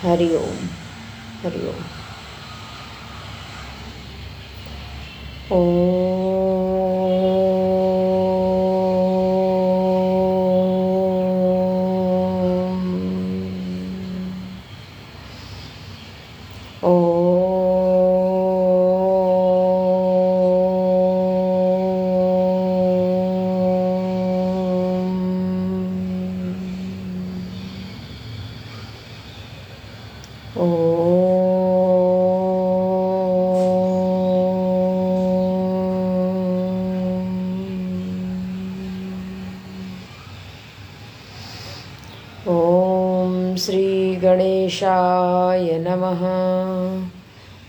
हरि ओम। हरि ओम। ओम श्री गणेशाय नमः।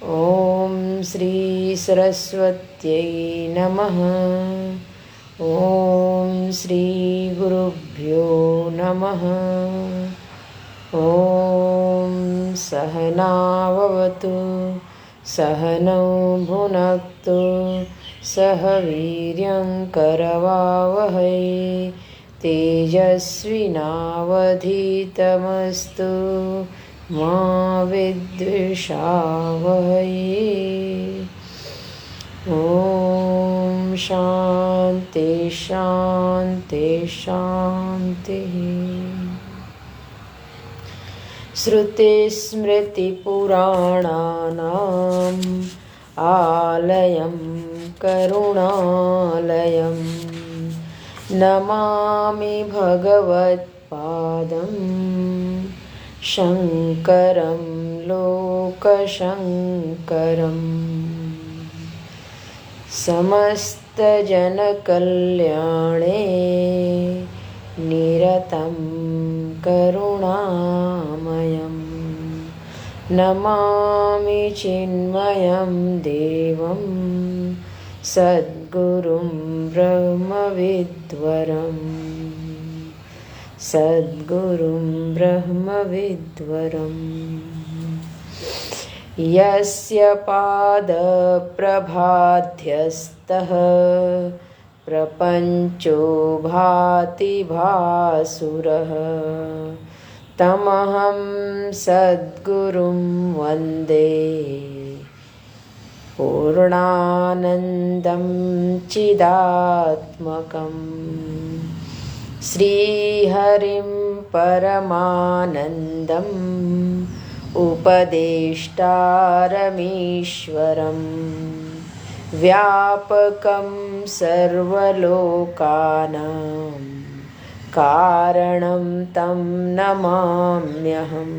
ओम श्री सरस्वत्यै नमः। ओम श्री गुरुभ्यो नमः। ओम सहनाववतु सहनौ भुनक्तु सह वीर्यं करवावहै तेजस्विनावधीतमस्तु मा विद्विषावहै। ओम शांति शांति शांतिः। श्रुतिस्मृतिपुराणानाम् आलयं करुणालयं नमामि भगवत्पादं शङ्करं लोकशङ्करम्। समस्तजनकल्याणे निरतं करुणामयं नमामि चिन्मयं देवं सद्गुरुं ब्रह्मविद्वरं सद्गुरुं ब्रह्मविद्वरम्। यस्य पादप्रभाध्यस्तः प्रपञ्चो भाति भासुरः तमहं सद्गुरुं वन्दे पूर्णानन्दं चिदात्मकम्। श्रीहरिं परमानन्दम् उपदेष्टारमीश्वरं व्यापकं सर्वलोकानां कारणं तं नमाम्यहं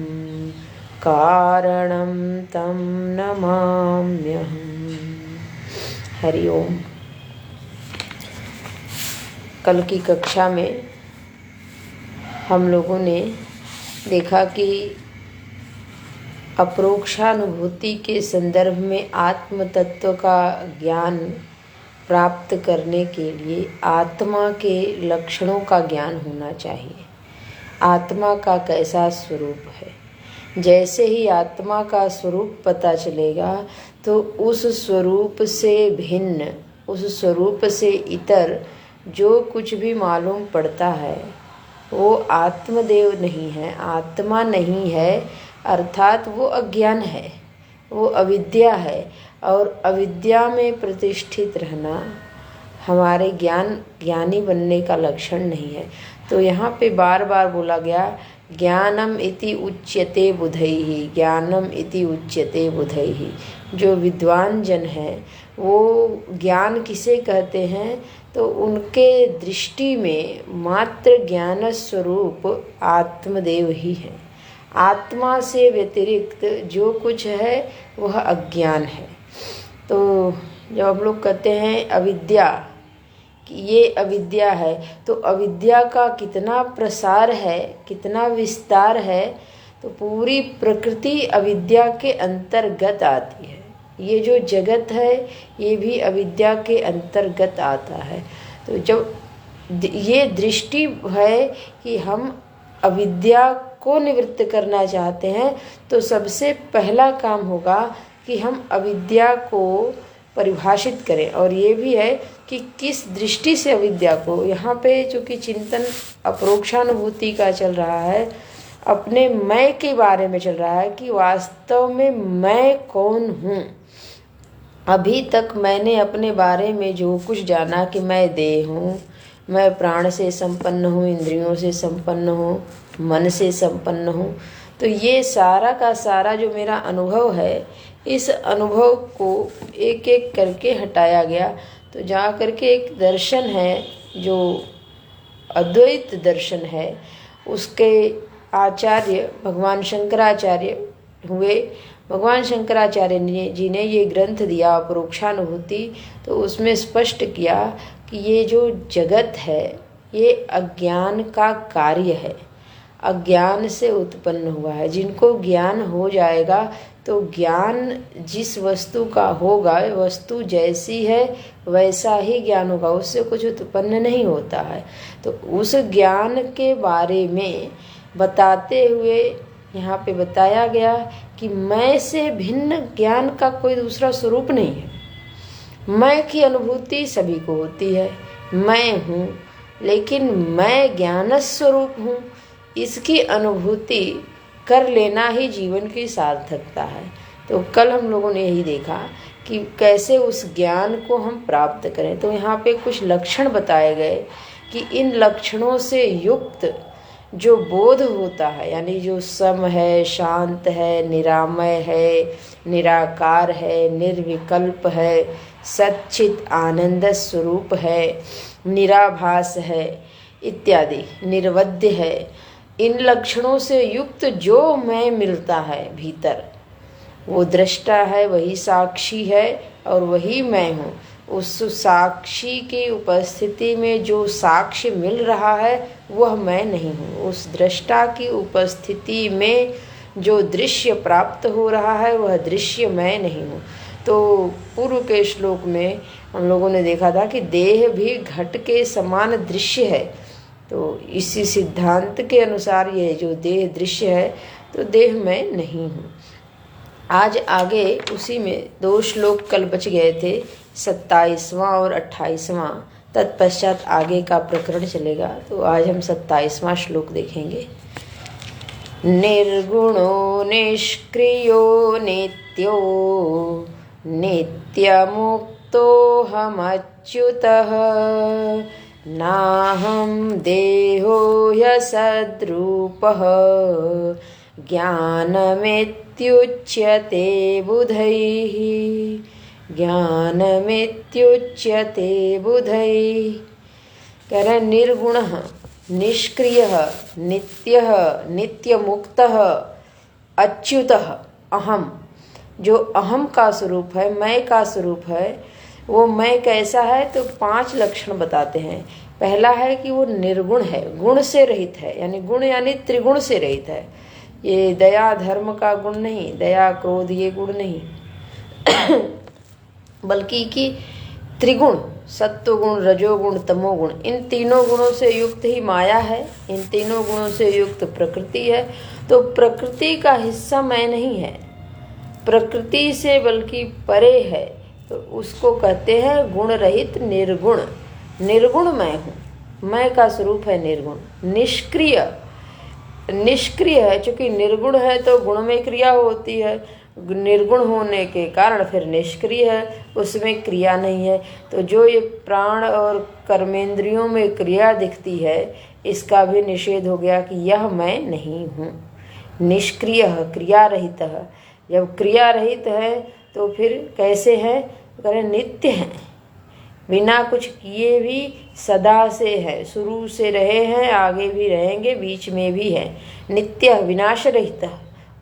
कारणं तं नमाम्यहम्। हरि ओम। कल की कक्षा में हम लोगों ने देखा कि अप्रोक्षानुभूति के संदर्भ में आत्म तत्व का ज्ञान प्राप्त करने के लिए आत्मा के लक्षणों का ज्ञान होना चाहिए। आत्मा का कैसा स्वरूप है, जैसे ही आत्मा का स्वरूप पता चलेगा तो उस स्वरूप से भिन्न, उस स्वरूप से इतर जो कुछ भी मालूम पड़ता है वो आत्मदेव नहीं है, आत्मा नहीं है, अर्थात वो अज्ञान है, वो अविद्या है। और अविद्या में प्रतिष्ठित रहना हमारे ज्ञानी बनने का लक्षण नहीं है। तो यहाँ पे बार बार बोला गया ज्ञानम इति उच्यते बुधैहि, ज्ञानम इति उच्यते बुधैहि। जो विद्वान जन है वो ज्ञान किसे कहते हैं, तो उनके दृष्टि में मात्र ज्ञान स्वरूप आत्मदेव ही है। आत्मा से व्यतिरिक्त जो कुछ है वह अज्ञान है। तो जब हम लोग कहते हैं अविद्या, कि ये अविद्या है, तो अविद्या का कितना प्रसार है, कितना विस्तार है, तो पूरी प्रकृति अविद्या के अंतर्गत आती है। ये जो जगत है ये भी अविद्या के अंतर्गत आता है। तो जब ये दृष्टि है कि हम अविद्या को निवृत्त करना चाहते हैं तो सबसे पहला काम होगा कि हम अविद्या को परिभाषित करें। और ये भी है कि किस दृष्टि से अविद्या को, यहाँ पे चूँकि चिंतन अप्रोक्षानुभूति का चल रहा है अपने मैं के बारे में चल रहा है कि वास्तव में मैं कौन हूँ। अभी तक मैंने अपने बारे में जो कुछ जाना कि मैं देह हूँ, मैं प्राण से संपन्न हूँ, इंद्रियों से संपन्न हूँ, मन से संपन्न हूँ, तो ये सारा का सारा जो मेरा अनुभव है, इस अनुभव को एक एक करके हटाया गया। तो जा करके एक दर्शन है जो अद्वैत दर्शन है, उसके आचार्य भगवान शंकराचार्य हुए। भगवान शंकराचार्य जी ने ये ग्रंथ दिया परोक्षानुभूति, तो उसमें स्पष्ट किया कि ये जो जगत है ये अज्ञान का कार्य है, अज्ञान से उत्पन्न हुआ है। जिनको ज्ञान हो जाएगा तो ज्ञान जिस वस्तु का होगा, वस्तु जैसी है वैसा ही ज्ञान होगा, उससे कुछ उत्पन्न नहीं होता है। तो उस ज्ञान के बारे में बताते हुए यहाँ पे बताया गया कि मैं से भिन्न ज्ञान का कोई दूसरा स्वरूप नहीं है। मैं की अनुभूति सभी को होती है, मैं हूँ, लेकिन मैं ज्ञान स्वरूप हूँ, इसकी अनुभूति कर लेना ही जीवन की सार्थकता है। तो कल हम लोगों ने यही देखा कि कैसे उस ज्ञान को हम प्राप्त करें। तो यहाँ पे कुछ लक्षण बताए गए कि इन लक्षणों से युक्त जो बोध होता है, यानी जो सम है, शांत है, निरामय है, निराकार है, निर्विकल्प है, सच्चित आनंद स्वरूप है, निराभास है इत्यादि, निर्वध्य है, इन लक्षणों से युक्त जो मैं मिलता है भीतर, वो दृष्टा है, वही साक्षी है और वही मैं हूँ। उस साक्षी की उपस्थिति में जो साक्ष्य मिल रहा है वह मैं नहीं हूँ। उस दृष्टा की उपस्थिति में जो दृश्य प्राप्त हो रहा है वह दृश्य मैं नहीं हूँ। तो पूर्व के श्लोक में हम लोगों ने देखा था कि देह भी घट के समान दृश्य है। तो इसी सिद्धांत के अनुसार ये जो देह दृश्य है, तो देह मैं नहीं हूँ। आज आगे उसी में 2 श्लोक कल बच गए थे, 27वां और 28वां। तत्पश्चात आगे का प्रकरण चलेगा। तो आज हम 27वां श्लोक देखेंगे। निर्गुणो निष्क्रियो नित्यो नित्यमुक्तोऽहमच्युतः नाहं देहो ह्यसद्रूपः ज्ञानमित्युच्यते बुधैः, ज्ञानमित्युच्यते बुधैः। कह रहे निर्गुणः, निष्क्रियः, नित्यः, नित्यमुक्तः, अच्युतः, अहम, जो अहम का स्वरूप है, मैं का स्वरूप है, वो मैं कैसा है? तो 5 लक्षण बताते हैं। पहला है कि वो निर्गुण है, गुण से रहित है, यानी गुण यानी त्रिगुण से रहित है। ये दया धर्म का गुण नहीं, दया क्रोध ये गुण नहीं बल्कि कि त्रिगुण, सत्वगुण, रजोगुण, तमोगुण, इन तीनों गुणों से युक्त ही माया है, इन तीनों गुणों से युक्त प्रकृति है। तो प्रकृति का हिस्सा मैं नहीं है, प्रकृति से बल्कि परे है। तो उसको कहते हैं गुण रहित निर्गुण। निर्गुण मैं हूँ, मैं का स्वरूप है निर्गुण। निष्क्रिय, निष्क्रिय है, चूंकि निर्गुण है तो गुण में क्रिया होती है, निर्गुण होने के कारण फिर निष्क्रिय है, उसमें क्रिया नहीं है। तो जो ये प्राण और कर्मेंद्रियों में क्रिया दिखती है, इसका भी निषेध हो गया कि यह मैं नहीं हूँ। निष्क्रिय, क्रिया रहित है। जब क्रिया रहित है तो फिर कैसे है? करें नित्य है, बिना कुछ किए भी सदा से है, शुरू से रहे हैं, आगे भी रहेंगे, बीच में भी है। नित्य, विनाश रहित,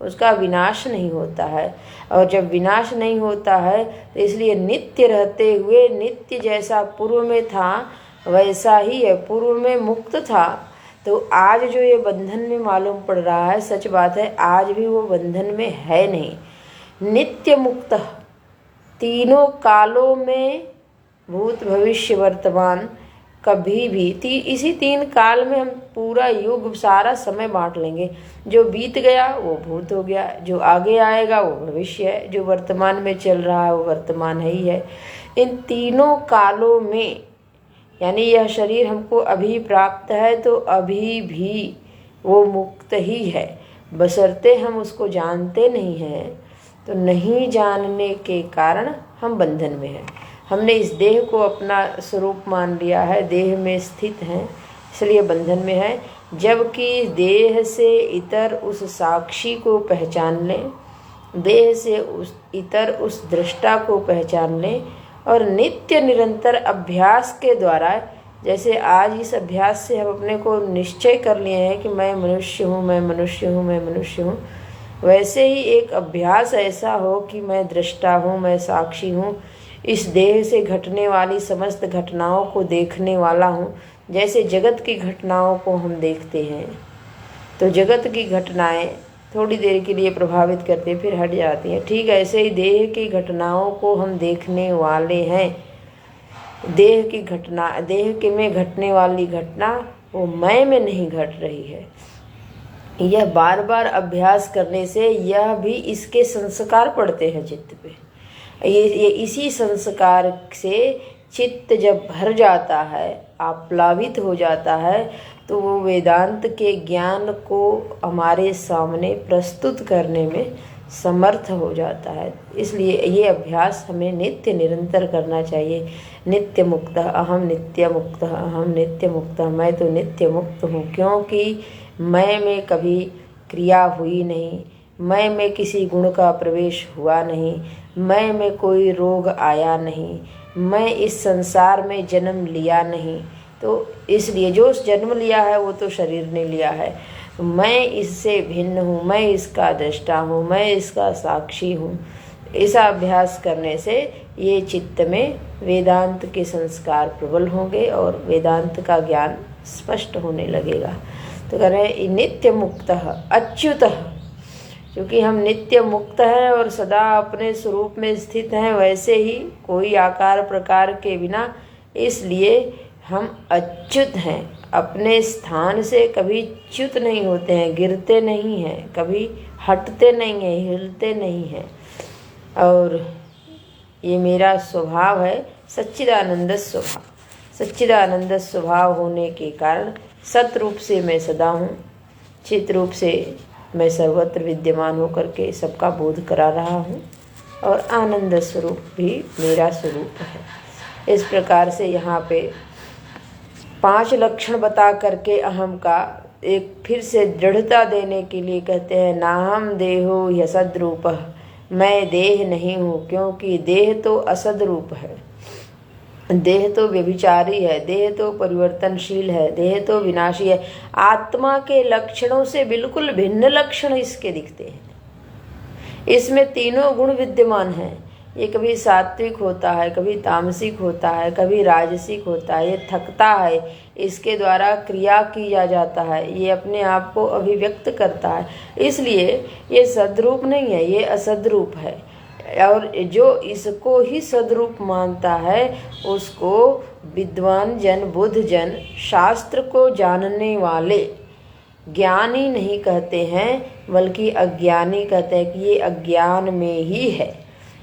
उसका विनाश नहीं होता है। और जब विनाश नहीं होता है तो इसलिए नित्य रहते हुए, नित्य जैसा पूर्व में था वैसा ही है, पूर्व में मुक्त था। तो आज जो ये बंधन में मालूम पड़ रहा है, सच बात है, आज भी वो बंधन में है नहीं। नित्य मुक्त, तीनों कालों में, भूत भविष्य वर्तमान, कभी भी इसी 3 काल में हम पूरा युग, सारा समय बांट लेंगे। जो बीत गया वो भूत हो गया, जो आगे आएगा वो भविष्य है, जो वर्तमान में चल रहा है वो वर्तमान है ही है। इन तीनों कालों में, यानी यह शरीर हमको अभी प्राप्त है तो अभी भी वो मुक्त ही है, बशर्ते हम उसको जानते नहीं हैं। तो नहीं जानने के कारण हम बंधन में हैं। हमने इस देह को अपना स्वरूप मान लिया है, देह में स्थित हैं, इसलिए बंधन में है। जबकि देह से इतर उस साक्षी को पहचान लें, देह से उस इतर उस दृष्टा को पहचान लें और नित्य निरंतर अभ्यास के द्वारा, जैसे आज इस अभ्यास से हम अपने को निश्चय कर लिए हैं कि मैं मनुष्य हूँ, मैं मनुष्य हूँ, मैं मनुष्य हूँ, वैसे ही एक अभ्यास ऐसा हो कि मैं दृष्टा हूँ, मैं साक्षी हूँ, इस देह से घटने वाली समस्त घटनाओं को देखने वाला हूँ। जैसे जगत की घटनाओं को हम देखते हैं तो जगत की घटनाएं थोड़ी देर के लिए प्रभावित करती फिर हट जाती हैं, ठीक ऐसे ही देह की घटनाओं को हम देखने वाले हैं। देह की घटना, देह के में घटने वाली घटना वो मैं में नहीं घट रही है। यह बार बार अभ्यास करने से यह भी इसके संस्कार पड़ते हैं चित्त पे। ये इसी संस्कार से चित्त जब भर जाता है, आप्लावित हो जाता है, तो वो वेदांत के ज्ञान को हमारे सामने प्रस्तुत करने में समर्थ हो जाता है। इसलिए ये अभ्यास हमें नित्य निरंतर करना चाहिए। नित्य मुक्त अहम, नित्य मुक्त अहम, नित्य मुक्त, मैं तो नित्य मुक्त हूँ, क्योंकि मैं में कभी क्रिया हुई नहीं, मैं में किसी गुण का प्रवेश हुआ नहीं, मैं में कोई रोग आया नहीं, मैं इस संसार में जन्म लिया नहीं। तो इसलिए जो जन्म लिया है वो तो शरीर ने लिया है, मैं इससे भिन्न हूँ, मैं इसका दृष्टा हूँ, मैं इसका साक्षी हूँ। ऐसा अभ्यास करने से ये चित्त में वेदांत के संस्कार प्रबल होंगे और वेदांत का ज्ञान स्पष्ट होने लगेगा। तो कह रहे हैं नित्य मुक्त अच्युत, क्योंकि हम नित्य मुक्त हैं और सदा अपने स्वरूप में स्थित हैं, वैसे ही कोई आकार प्रकार के बिना, इसलिए हम अच्युत हैं। अपने स्थान से कभी च्युत नहीं होते हैं, गिरते नहीं हैं, कभी हटते नहीं हैं, हिलते नहीं हैं। और ये मेरा स्वभाव है सच्चिदानंद स्वभाव। सच्चिदानंद स्वभाव होने के कारण सत रूप से मैं सदा हूँ, चित रूप से मैं सर्वत्र विद्यमान होकर के सबका बोध करा रहा हूँ और आनंद स्वरूप भी मेरा स्वरूप है। इस प्रकार से यहाँ पे 5 लक्षण बता करके अहम का एक फिर से दृढ़ता देने के लिए कहते हैं, नाहम देहो यसद रूप, मैं देह नहीं हूँ, क्योंकि देह तो असद रूप है, देह तो व्यभिचारी है, देह तो परिवर्तनशील है, देह तो विनाशी है। आत्मा के लक्षणों से बिल्कुल भिन्न लक्षण इसके दिखते हैं। इसमें तीनों गुण विद्यमान हैं। ये कभी सात्विक होता है, कभी तामसिक होता है, कभी राजसिक होता है। ये थकता है, इसके द्वारा क्रिया किया जाता है, ये अपने आप को अभिव्यक्त करता है, इसलिए ये सद्रूप नहीं है, ये असद्रूप है। और जो इसको ही सद्रूप मानता है उसको विद्वान जन, बुद्ध जन, शास्त्र को जानने वाले ज्ञानी नहीं कहते हैं, बल्कि अज्ञानी कहते हैं कि ये अज्ञान में ही है।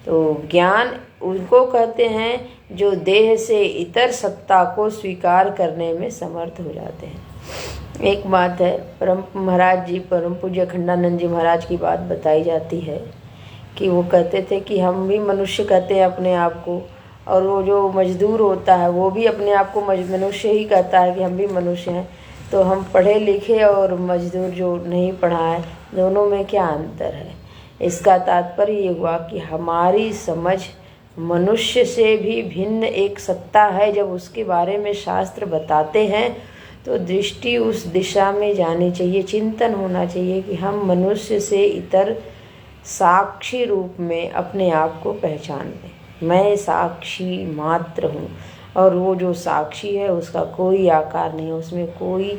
तो ज्ञान उनको कहते हैं जो देह से इतर सत्ता को स्वीकार करने में समर्थ हो जाते हैं। एक बात है, परम महाराज जी, परम पूज्य अखंडानंद जी महाराज की बात बताई जाती है कि वो कहते थे कि हम भी मनुष्य कहते हैं अपने आप को, और वो जो मजदूर होता है वो भी अपने आप को मनुष्य ही कहता है कि हम भी मनुष्य हैं। तो हम पढ़े लिखे और मजदूर जो नहीं पढ़ा है, दोनों में क्या अंतर है? इसका तात्पर्य ये हुआ कि हमारी समझ मनुष्य से भी भिन्न एक सत्ता है। जब उसके बारे में शास्त्र बताते हैं तो दृष्टि उस दिशा में जानी चाहिए, चिंतन होना चाहिए कि हम मनुष्य से इतर साक्षी रूप में अपने आप को पहचान लें। मैं साक्षी मात्र हूँ, और वो जो साक्षी है उसका कोई आकार नहीं है, उसमें कोई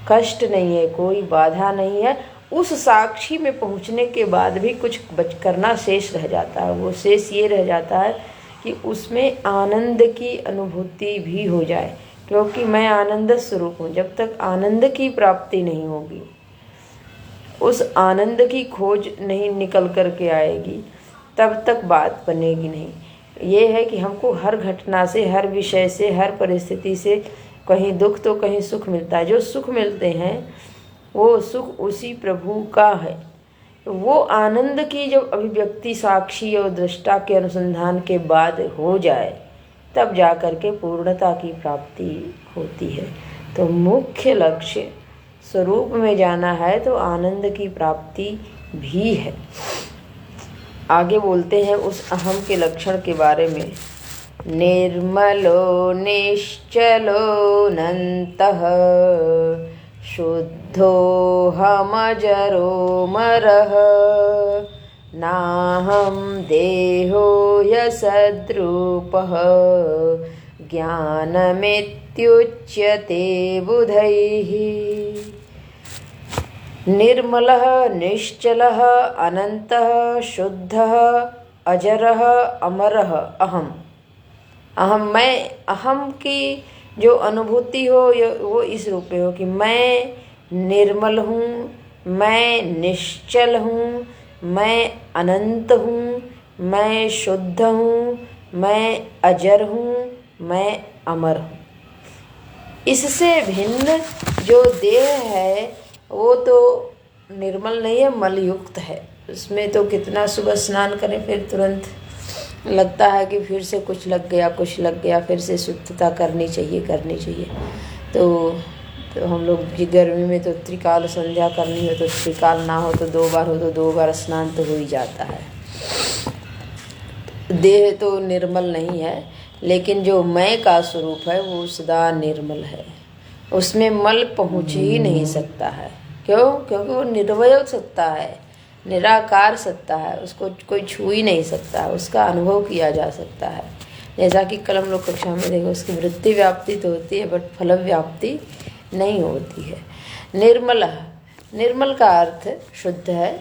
कष्ट नहीं है, कोई बाधा नहीं है। उस साक्षी में पहुँचने के बाद भी कुछ करना शेष रह जाता है। वो शेष ये रह जाता है कि उसमें आनंद की अनुभूति भी हो जाए, क्योंकि मैं आनंद स्वरूप हूँ। जब तक आनंद की प्राप्ति नहीं होगी, उस आनंद की खोज नहीं निकल कर के आएगी, तब तक बात बनेगी नहीं। ये है कि हमको हर घटना से, हर विषय से, हर परिस्थिति से कहीं दुख तो कहीं सुख मिलता है। जो सुख मिलते हैं वो सुख उसी प्रभु का है। वो आनंद की जब अभिव्यक्ति साक्षी और दृष्टा के अनुसंधान के बाद हो जाए तब जा कर के पूर्णता की प्राप्ति होती है। तो मुख्य लक्ष्य स्वरूप में जाना है तो आनंद की प्राप्ति भी है। आगे बोलते हैं उस अहम के लक्षण के बारे में। निर्मलो निश्चलो नन्तः शुद्धो हमजरो मरः नाहं देहो यसद्रूपः ज्ञानमित्युच्यते बुधैः। निर्मलः निश्चलः अनन्तः शुद्धः अजरः अमरः अहम। अहम मैं, अहम की जो अनुभूति हो वो इस रूप में हो कि मैं निर्मल हूँ, मैं निश्चल हूँ, मैं अनंत हूँ, मैं शुद्ध हूँ, मैं अजर हूँ, मैं अमर हूँ। इससे भिन्न जो देह है वो तो निर्मल नहीं है, मलयुक्त है। उसमें तो कितना सुबह स्नान करें फिर तुरंत लगता है कि फिर से कुछ लग गया, फिर से शुद्धता करनी चाहिए। तो हम लोग भी गर्मी में तो त्रिकाल संध्या करनी हो तो त्रिकाल ना हो तो 2 बार हो तो 2 बार स्नान तो हो ही जाता है। देह तो निर्मल नहीं है, लेकिन जो मैं का स्वरूप है वो सदा निर्मल है। उसमें मल पहुँच ही नहीं सकता है। क्यों? क्योंकि वो निर्वय सत्ता है, निराकार सत्ता है, उसको कोई छू ही नहीं सकता है, उसका अनुभव किया जा सकता है। जैसा कि कल हम लोग कक्षा में देखो, उसकी वृत्ति व्याप्ति तो होती है बट फल व्याप्ति नहीं होती है। निर्मल का अर्थ शुद्ध है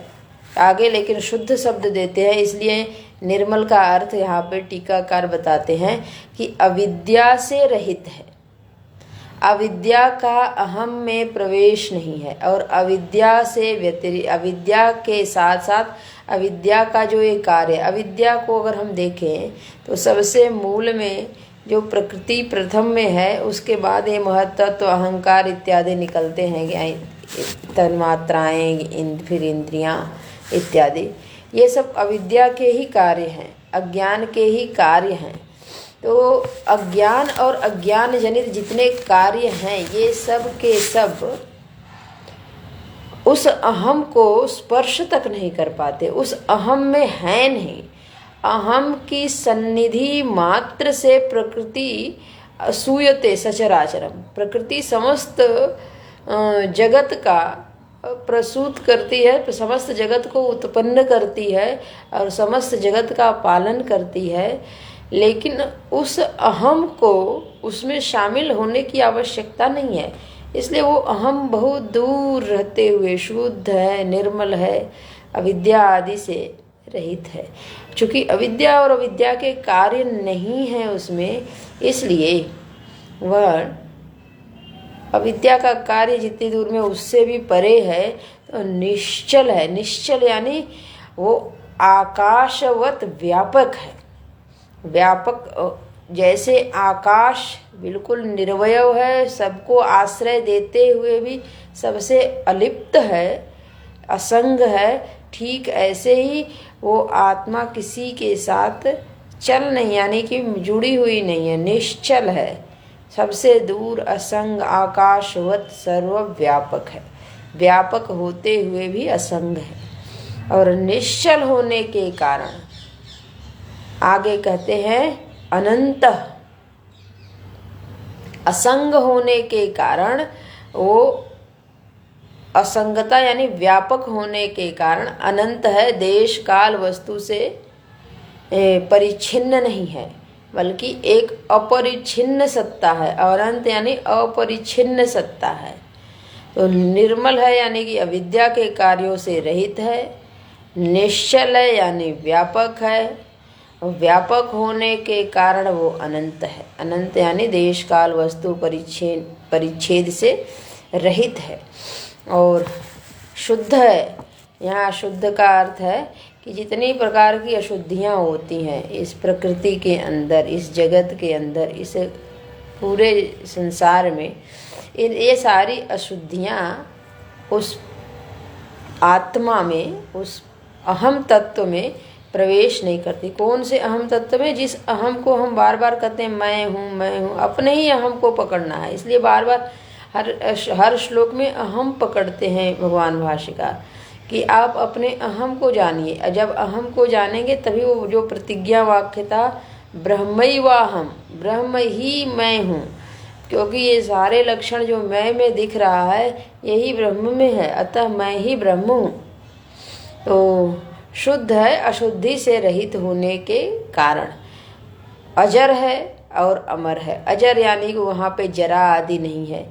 आगे, लेकिन शुद्ध शब्द देते हैं इसलिए निर्मल का अर्थ यहाँ पे टीकाकार बताते हैं कि अविद्या से रहित है। अविद्या का अहम में प्रवेश नहीं है और अविद्या से व्यतिरिक्त, अविद्या के साथ साथ अविद्या का जो एक कार्य, अविद्या को अगर हम देखें तो सबसे मूल में जो प्रकृति प्रथम में है, उसके बाद ये महत्व तो अहंकार इत्यादि निकलते हैं, तन्मात्राएं, फिर इंद्रियां इत्यादि, ये सब अविद्या के ही कार्य हैं, अज्ञान के ही कार्य हैं। तो अज्ञान और अज्ञान जनित जितने कार्य हैं ये सब के सब उस अहम को स्पर्श तक नहीं कर पाते, उस अहम में है नहीं। अहम की सन्निधि मात्र से प्रकृति सूयते सचराचरम, प्रकृति समस्त जगत का प्रसूत करती है, समस्त जगत को उत्पन्न करती है और समस्त जगत का पालन करती है। लेकिन उस अहम को उसमें शामिल होने की आवश्यकता नहीं है, इसलिए वो अहम बहुत दूर रहते हुए शुद्ध है, निर्मल है, अविद्या आदि से रहित है। चूँकि अविद्या और अविद्या के कार्य नहीं है उसमें, इसलिए वह अविद्या का कार्य जितनी दूर में उससे भी परे है तो निश्चल है। निश्चल यानी वो आकाशवत व्यापक है। व्यापक जैसे आकाश बिल्कुल निर्वयव है, सबको आश्रय देते हुए भी सबसे अलिप्त है, असंग है, ठीक ऐसे ही वो आत्मा किसी के साथ चल नहीं, यानी कि जुड़ी हुई नहीं है, निश्चल है, सबसे दूर, असंग, आकाशवत सर्वव्यापक है, व्यापक होते हुए भी असंग है। और निश्चल होने के कारण आगे कहते हैं अनंत, असंग होने के कारण वो असंगता यानी व्यापक होने के कारण अनंत है, देश काल वस्तु से परिच्छिन्न नहीं है, बल्कि एक अपरिच्छिन्न सत्ता है। अनंत यानी अपरिच्छिन्न सत्ता है। तो निर्मल है यानी कि अविद्या के कार्यों से रहित है, निश्चल है यानी व्यापक है, व्यापक होने के कारण वो अनंत है। अनंत यानी देश काल वस्तु परिच्छेद से रहित है। और शुद्ध है, यहाँ शुद्ध का अर्थ है कि जितनी प्रकार की अशुद्धियाँ होती हैं इस प्रकृति के अंदर, इस जगत के अंदर, इस पूरे संसार में, ये सारी अशुद्धियाँ उस आत्मा में, उस अहम तत्व में प्रवेश नहीं करती। कौन से अहम तत्व में? जिस अहम को हम बार बार कहते हैं मैं हूँ, अपने ही अहम को पकड़ना है। इसलिए बार बार हर श्लोक में अहम पकड़ते हैं भगवान भाष्यकार कि आप अपने अहम को जानिए। जब अहम को जानेंगे तभी वो जो प्रतिज्ञा वाक्य था ब्रह्मैवाहम, ब्रह्म ही मैं हूँ, क्योंकि ये सारे लक्षण जो मैं में दिख रहा है यही ब्रह्म में है, अतः मैं ही ब्रह्म हूँ। तो शुद्ध है अशुद्धि से रहित होने के कारण, अजर है और अमर है। अजर यानी कि वहाँ पे जरा आदि नहीं है।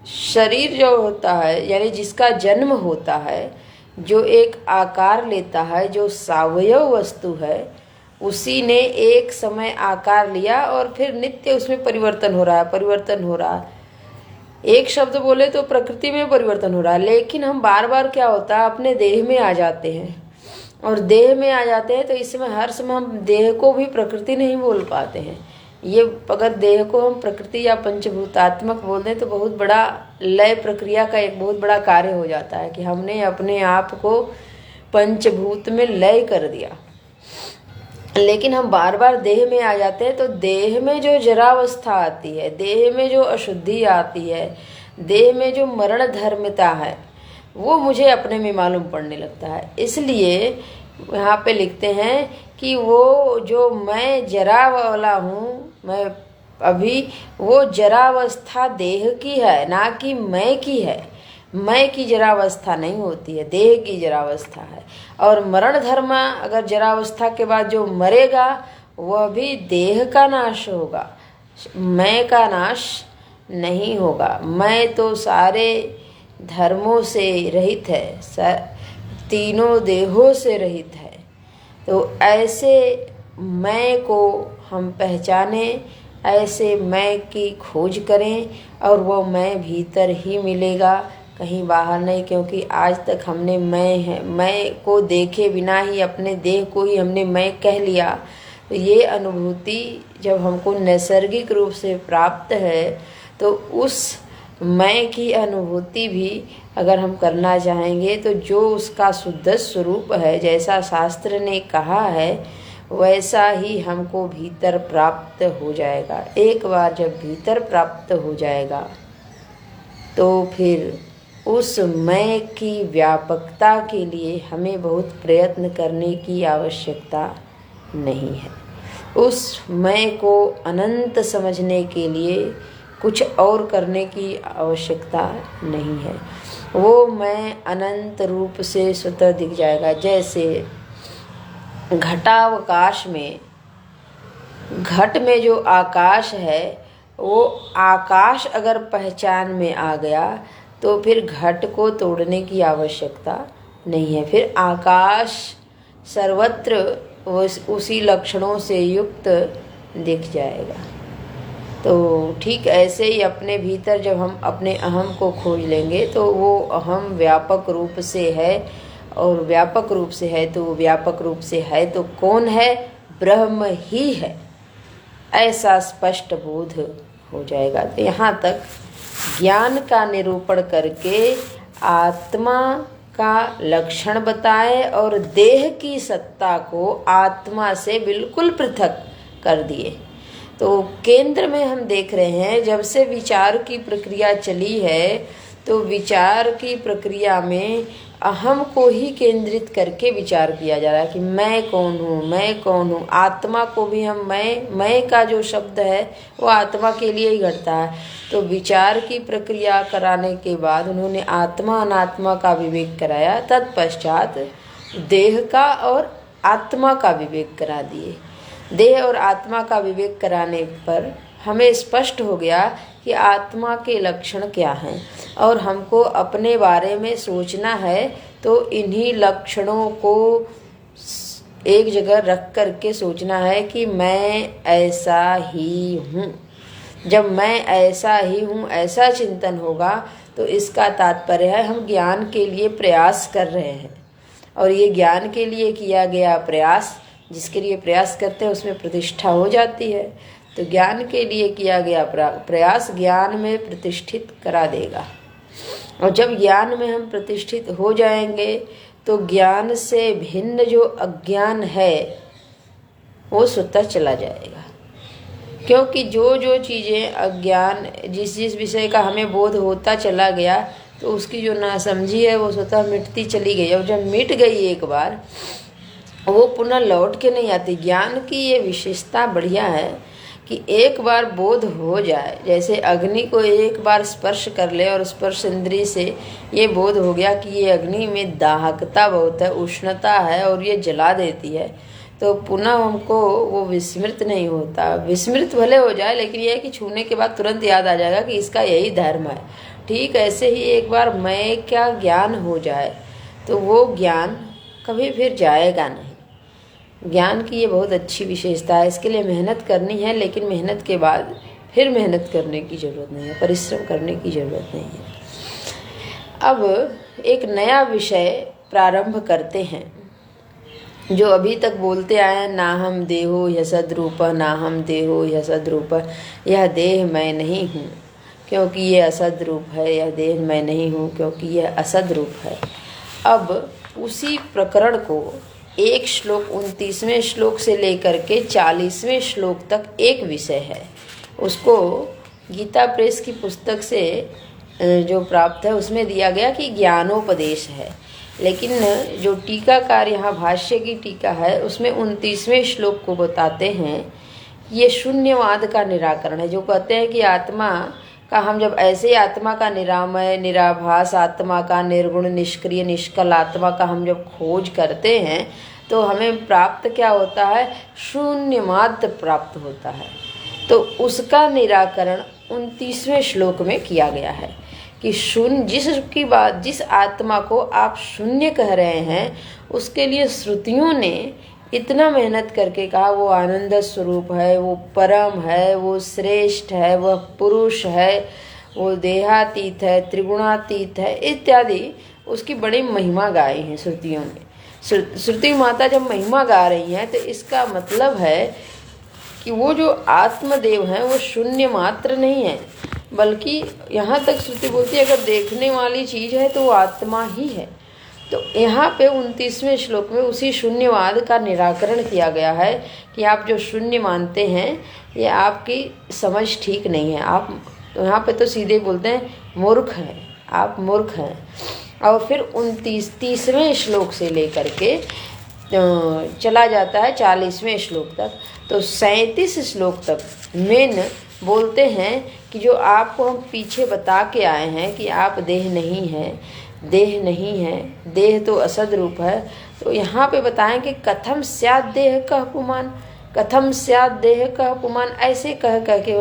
शरीर जो होता है यानी जिसका जन्म होता है, जो एक आकार लेता है, जो सावयव वस्तु है, उसी ने एक समय आकार लिया और फिर नित्य उसमें परिवर्तन हो रहा है। एक शब्द बोले तो प्रकृति में परिवर्तन हो रहा है, लेकिन हम बार बार क्या होता है अपने देह में आ जाते हैं, और देह में आ जाते हैं तो इस समय हर समय हम देह को भी प्रकृति नहीं बोल पाते हैं। ये अगर देह को हम प्रकृति या पंचभूतात्मक बोल दें तो बहुत बड़ा लय प्रक्रिया का एक बहुत बड़ा कार्य हो जाता है कि हमने अपने आप को पंचभूत में लय कर दिया। लेकिन हम बार बार देह में आ जाते हैं तो देह में जो जरावस्था आती है, देह में जो अशुद्धि आती है, देह में जो मरण धर्मता है, वो मुझे अपने में मालूम पड़ने लगता है। इसलिए यहाँ पे लिखते हैं कि वो जो मैं जरा वाला हूँ, मैं अभी, वो जरावस्था देह की है, ना कि मैं की है। मैं की जरावस्था नहीं होती है, देह की जरावस्था है। और मरण धर्म, अगर जरावस्था के बाद जो मरेगा वह भी देह का नाश होगा, मैं का नाश नहीं होगा। मैं तो सारे धर्मों से रहित है, तीनों देहों से रहित है। तो ऐसे मैं को हम पहचाने, ऐसे मैं की खोज करें, और वो मैं भीतर ही मिलेगा, कहीं बाहर नहीं। क्योंकि आज तक हमने मैं को देखे बिना ही अपने देह को ही हमने मैं कह लिया। तो ये अनुभूति जब हमको नैसर्गिक रूप से प्राप्त है तो उस मैं की अनुभूति भी अगर हम करना चाहेंगे तो जो उसका शुद्ध स्वरूप है, जैसा शास्त्र ने कहा है, वैसा ही हमको भीतर प्राप्त हो जाएगा। एक बार जब भीतर प्राप्त हो जाएगा तो फिर उस मैं की व्यापकता के लिए हमें बहुत प्रयत्न करने की आवश्यकता नहीं है। उस मैं को अनंत समझने के लिए कुछ और करने की आवश्यकता नहीं है। वो मैं अनंत रूप से स्वतः दिख जाएगा। जैसे घटावकाश में, घट में जो आकाश है, वो आकाश अगर पहचान में आ गया तो फिर घट को तोड़ने की आवश्यकता नहीं है। फिर आकाश सर्वत्र उसी लक्षणों से युक्त दिख जाएगा। तो ठीक ऐसे ही अपने भीतर जब हम अपने अहम को खोज लेंगे तो वो अहम व्यापक रूप से है, और व्यापक रूप से है तो व्यापक रूप से है तो कौन है? ब्रह्म ही है। ऐसा स्पष्ट बोध हो जाएगा। तो यहाँ तक ज्ञान का निरूपण करके आत्मा का लक्षण बताए और देह की सत्ता को आत्मा से बिल्कुल पृथक कर दिए। तो केंद्र में हम देख रहे हैं, जब से विचार की प्रक्रिया चली है तो विचार की प्रक्रिया में अहम को ही केंद्रित करके विचार किया जा रहा है कि मैं कौन हूँ, मैं कौन हूँ। आत्मा को भी हम मैं का जो शब्द है वो आत्मा के लिए ही घटता है। तो विचार की प्रक्रिया कराने के बाद उन्होंने आत्मा अनात्मा का विवेक कराया, तत्पश्चात देह का और आत्मा का विवेक करा दिए। देह और आत्मा का विवेक कराने पर हमें स्पष्ट हो गया कि आत्मा के लक्षण क्या हैं, और हमको अपने बारे में सोचना है तो इन्हीं लक्षणों को एक जगह रख करके सोचना है कि मैं ऐसा ही हूँ। जब मैं ऐसा ही हूँ ऐसा चिंतन होगा तो इसका तात्पर्य है हम ज्ञान के लिए प्रयास कर रहे हैं, और ये ज्ञान के लिए किया गया प्रयास, जिसके लिए प्रयास करते हैं उसमें प्रतिष्ठा हो जाती है। तो ज्ञान के लिए किया गया प्रयास ज्ञान में प्रतिष्ठित करा देगा। और जब ज्ञान में हम प्रतिष्ठित हो जाएंगे तो ज्ञान से भिन्न जो अज्ञान है वो स्वतः चला जाएगा। क्योंकि जो जो चीज़ें अज्ञान जिस जिस विषय का हमें बोध होता चला गया तो उसकी जो नासमझी है वो स्वतः मिटती चली गई। और जब मिट गई एक बार वो पुनः लौट के नहीं आती। ज्ञान की ये विशेषता बढ़िया है कि एक बार बोध हो जाए, जैसे अग्नि को एक बार स्पर्श कर ले और स्पर्श इंद्रिय से ये बोध हो गया कि ये अग्नि में दाहकता बहुत है, उष्णता है और ये जला देती है, तो पुनः हमको वो विस्मृत नहीं होता। विस्मृत भले हो जाए लेकिन यह है कि छूने के बाद तुरंत याद आ जाएगा कि इसका यही धर्म है। ठीक ऐसे ही एक बार मैं क्या ज्ञान हो जाए तो वो ज्ञान कभी फिर जाएगा नहीं। ज्ञान की ये बहुत अच्छी विशेषता है। इसके लिए मेहनत करनी है, लेकिन मेहनत के बाद फिर मेहनत करने की ज़रूरत नहीं है, परिश्रम करने की ज़रूरत नहीं है। अब एक नया विषय प्रारंभ करते हैं जो अभी तक बोलते आए हैं, ना हम देहो यह सद्रूप, ना हम देहो यह सद्रूप। यह देह मैं नहीं हूँ क्योंकि ये असद रूप है, यह देह मैं नहीं हूँ क्योंकि यह असद रूप है। अब उसी प्रकरण को एक श्लोक 29वें श्लोक से लेकर के 40वें श्लोक तक एक विषय है, उसको गीता प्रेस की पुस्तक से जो प्राप्त है उसमें दिया गया कि ज्ञानोपदेश है। लेकिन जो टीकाकार यहाँ भाष्य की टीका है उसमें 29वें श्लोक को बताते हैं ये शून्यवाद का निराकरण है। जो कहते हैं कि आत्मा का हम जब ऐसे आत्मा का निरामय निराभास आत्मा का निर्गुण निष्क्रिय निष्कल आत्मा का हम जब खोज करते हैं तो हमें प्राप्त क्या होता है, शून्य मात्र प्राप्त होता है। तो उसका निराकरण 29वें श्लोक में किया गया है कि शून्य जिसकी बात जिस आत्मा को आप शून्य कह रहे हैं उसके लिए श्रुतियों ने इतना मेहनत करके कहा वो आनंद स्वरूप है, वो परम है, वो श्रेष्ठ है, वह पुरुष है, वो देहातीत है, त्रिगुणातीत है इत्यादि उसकी बड़ी महिमा गाई है श्रुतियों ने। श्रुति माता जब महिमा गा रही हैं तो इसका मतलब है कि वो जो आत्मदेव हैं वो शून्य मात्र नहीं है, बल्कि यहाँ तक श्रुति बोलती है अगर देखने वाली चीज़ है तो वो आत्मा ही है। तो यहाँ पे 29वें श्लोक में उसी शून्यवाद का निराकरण किया गया है कि आप जो शून्य मानते हैं ये आपकी समझ ठीक नहीं है। आप तो यहाँ पे तो सीधे बोलते हैं मूर्ख हैं, आप मूर्ख हैं। और फिर 30वें श्लोक से लेकर के चला जाता है 40वें श्लोक तक। तो 37 श्लोक तक मेन बोलते हैं कि जो आपको हम पीछे बता के आए हैं कि आप देह नहीं है, देह नहीं है, देह तो असद रूप है। तो यहाँ पे बताएं कि कथम स्यात् देह का अपमान, कथम स्यात् देह का अपमान, ऐसे कह के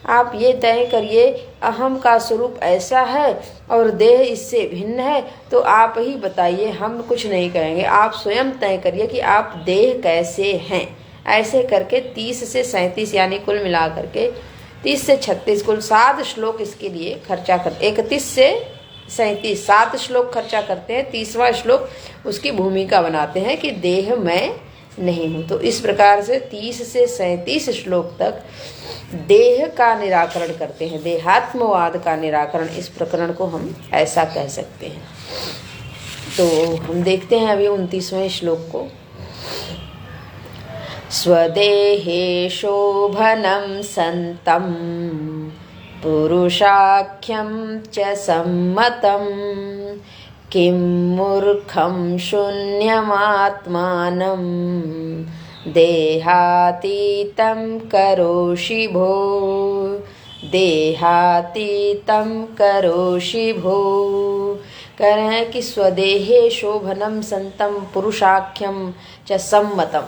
आप ये तय करिए अहम का स्वरूप ऐसा है और देह इससे भिन्न है, तो आप ही बताइए, हम कुछ नहीं कहेंगे, आप स्वयं तय करिए कि आप देह कैसे हैं। ऐसे करके 30 से 37 यानी कुल मिला करके 30 से 36 कुल 7 श्लोक इसके लिए खर्चा करते, 31 से 37 7 श्लोक खर्चा करते हैं। 30वां श्लोक उसकी भूमिका बनाते हैं कि देह मैं नहीं हूँ। तो इस प्रकार से 30 से 37 श्लोक तक देह का निराकरण करते हैं, देहात्मवाद का निराकरण, इस प्रकरण को हम ऐसा कह सकते हैं। तो हम देखते हैं अभी 29वें श्लोक को। स्वदेहे शोभनं संतं पुरुषाख्यं च सम्मतं किं मूर्खं शून्यमात्मानं देहातीतं करोषि भो, देहातीतं करोषि भो। कह रहे हैं कि स्वदेहे शोभनं संतं पुरुषाख्यं च सम्मतं,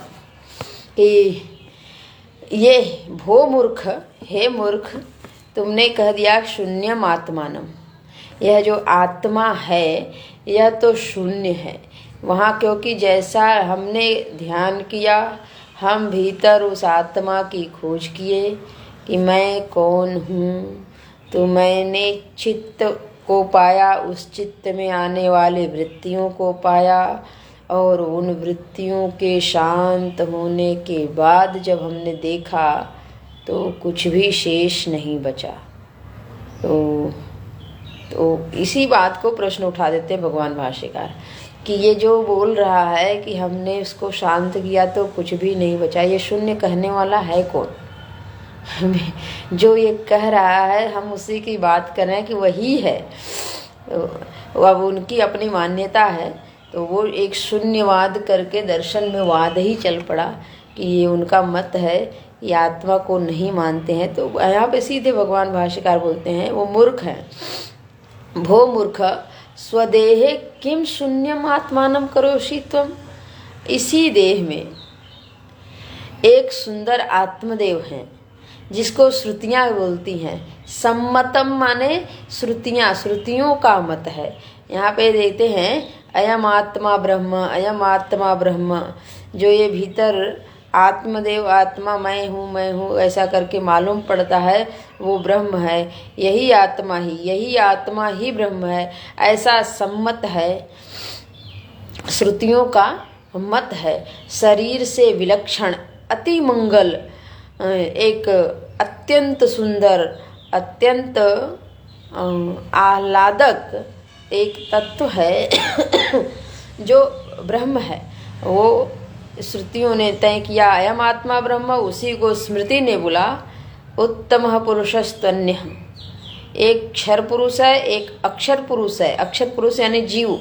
कि ये भो मूर्ख, हे मूर्ख, तुमने कह दिया शून्यम आत्मानम, यह जो आत्मा है यह तो शून्य है। वहाँ क्योंकि जैसा हमने ध्यान किया, हम भीतर उस आत्मा की खोज किए कि मैं कौन हूँ, तो मैंने चित्त को पाया, उस चित्त में आने वाले वृत्तियों को पाया, और उन वृत्तियों के शांत होने के बाद जब हमने देखा तो कुछ भी शेष नहीं बचा। तो तो इसी बात को प्रश्न उठा देते हैं भगवान भाष्यकार कि ये जो बोल रहा है कि हमने उसको शांत किया तो कुछ भी नहीं बचा, ये शून्य कहने वाला है कौन? जो ये कह रहा है हम उसी की बात कर रहे हैं कि वही है। तो अब उनकी अपनी मान्यता है, तो वो एक शून्यवाद करके दर्शन में वाद ही चल पड़ा कि ये उनका मत है, ये आत्मा को नहीं मानते हैं। तो यहाँ पे सीधे भगवान भाष्यकार बोलते हैं वो मूर्ख हैं। भो मूर्ख स्वदेहे किम शून्यम आत्मानम करोषि त्वम। इसी देह में एक सुंदर आत्मदेव है जिसको श्रुतियाँ बोलती हैं। सम्मतम माने श्रुतियाँ, श्रुतियों का मत है। यहाँ पे देखते हैं अयम आत्मा ब्रह्म, अयम आत्मा ब्रह्म। जो ये भीतर आत्मदेव, आत्मा मैं हूँ ऐसा करके मालूम पड़ता है वो ब्रह्म है। यही आत्मा ही ब्रह्म है, ऐसा सम्मत है, श्रुतियों का मत है। शरीर से विलक्षण, अति मंगल, एक अत्यंत सुंदर, अत्यंत आह्लादक एक तत्व है जो ब्रह्म है। वो श्रुतियों ने तय किया अयम आत्मा ब्रह्म, उसी को स्मृति ने बोला उत्तम पुरुषस्तन्य। एक क्षर पुरुष है, एक अक्षर पुरुष है। अक्षर पुरुष यानी जीव,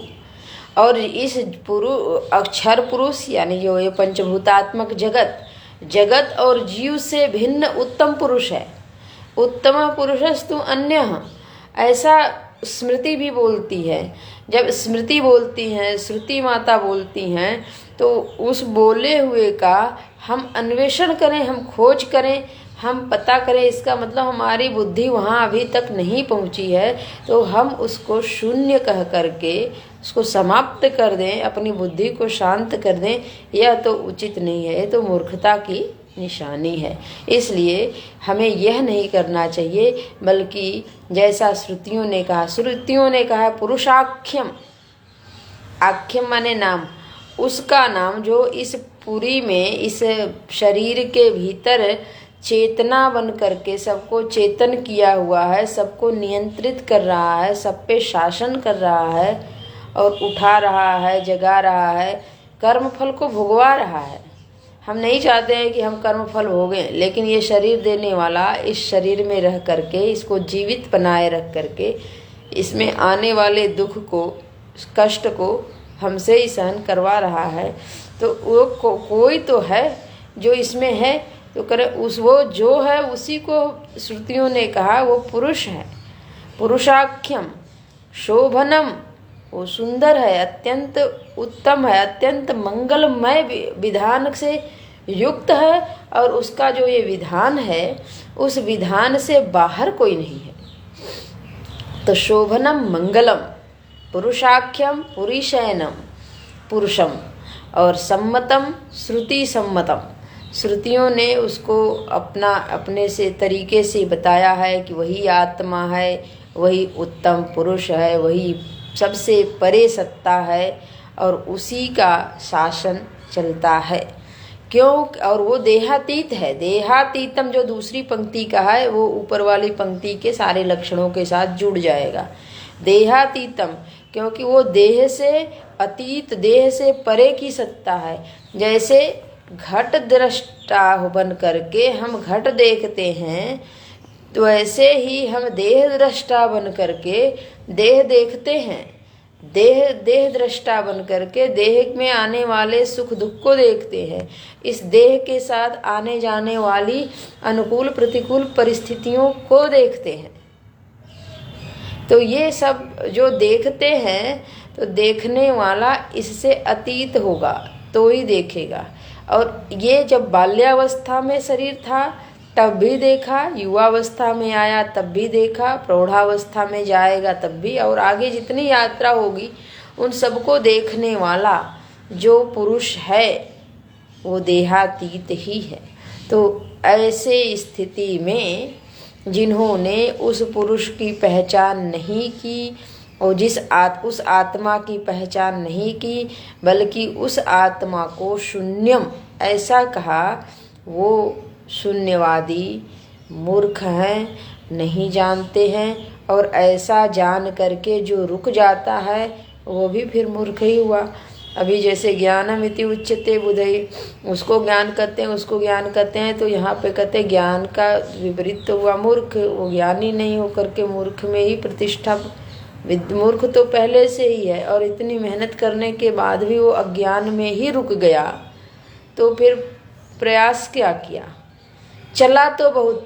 और इस अक्षर पुरुष यानी जो ये पंचभूतात्मक जगत और जीव से भिन्न उत्तम पुरुष है। उत्तम पुरुषस्तु अन्य, ऐसा स्मृति भी बोलती है। जब स्मृति बोलती है, श्रुति माता बोलती हैं, तो उस बोले हुए का हम अन्वेषण करें, हम खोज करें, हम पता करें। इसका मतलब हमारी बुद्धि वहाँ अभी तक नहीं पहुँची है, तो हम उसको शून्य कह करके उसको समाप्त कर दें, अपनी बुद्धि को शांत कर दें। यह तो उचित नहीं है, ये तो मूर्खता की निशानी है। इसलिए हमें यह नहीं करना चाहिए, बल्कि जैसा श्रुतियों ने कहा पुरुषाख्यम, आख्यम माने नाम, उसका नाम जो इस पुरी में, इस शरीर के भीतर चेतना बन करके सबको चेतन किया हुआ है, सबको नियंत्रित कर रहा है, सब पे शासन कर रहा है और उठा रहा है, जगा रहा है, कर्म फल को भुगवा रहा है। हम नहीं चाहते हैं कि हम कर्म फल भोगें, लेकिन ये शरीर देने वाला इस शरीर में रह करके, इसको जीवित बनाए रख करके, इसमें आने वाले दुख को, कष्ट को हमसे ही सहन करवा रहा है। तो वो कोई तो है जो इसमें है, तो करे वो जो है उसी को श्रुतियों ने कहा वो पुरुष है। पुरुषाख्यम शोभनम, वो सुंदर है, अत्यंत उत्तम है, अत्यंत मंगलमय विधान से युक्त है, और उसका जो ये विधान है उस विधान से बाहर कोई नहीं है। तो शोभनम मंगलम पुरुषाख्यम पुरीशयनम पुरुषम, और सम्मतम श्रुति सम्मतम, श्रुतियों ने उसको अपने से तरीके से बताया है कि वही आत्मा है, वही उत्तम पुरुष है, वही सबसे परे सत्ता है, और उसी का शासन चलता है। क्यों? और वो देहातीत है। देहातीतम जो दूसरी पंक्ति का है वो ऊपर वाली पंक्ति के सारे लक्षणों के साथ जुड़ जाएगा। देहातीतम क्योंकि वो देह से अतीत, देह से परे की सत्ता है। जैसे घट दृष्टा बन करके हम घट देखते हैं, तो ऐसे ही हम देह दृष्टा बन करके देह देखते हैं। देह दृष्टा बन करके देह में आने वाले सुख दुख को देखते हैं। इस देह के साथ आने जाने वाली अनुकूल प्रतिकूल परिस्थितियों को देखते हैं। तो ये सब जो देखते हैं, तो देखने वाला इससे अतीत होगा तो ही देखेगा। और ये जब बाल्यावस्था में शरीर था तब भी देखा, युवावस्था में आया तब भी देखा, प्रौढ़ावस्था में जाएगा तब भी, और आगे जितनी यात्रा होगी उन सबको देखने वाला जो पुरुष है वो देहातीत ही है। तो ऐसे स्थिति में जिन्होंने उस पुरुष की पहचान नहीं की और उस आत्मा की पहचान नहीं की, बल्कि उस आत्मा को शून्यम ऐसा कहा, वो शून्यवादी मूर्ख हैं, नहीं जानते हैं और ऐसा जान करके जो रुक जाता है वो भी फिर मूर्ख ही हुआ। अभी जैसे ज्ञानमिति उच्यते बुधई, उसको ज्ञान कहते हैं, तो यहाँ पे कहते हैं ज्ञान का विपरीत तो हुआ मूर्ख। वो ज्ञानी नहीं होकर के मूर्ख में ही प्रतिष्ठा, मूर्ख तो पहले से ही है और इतनी मेहनत करने के बाद भी वो अज्ञान में ही रुक गया, तो फिर प्रयास क्या किया? चला तो बहुत,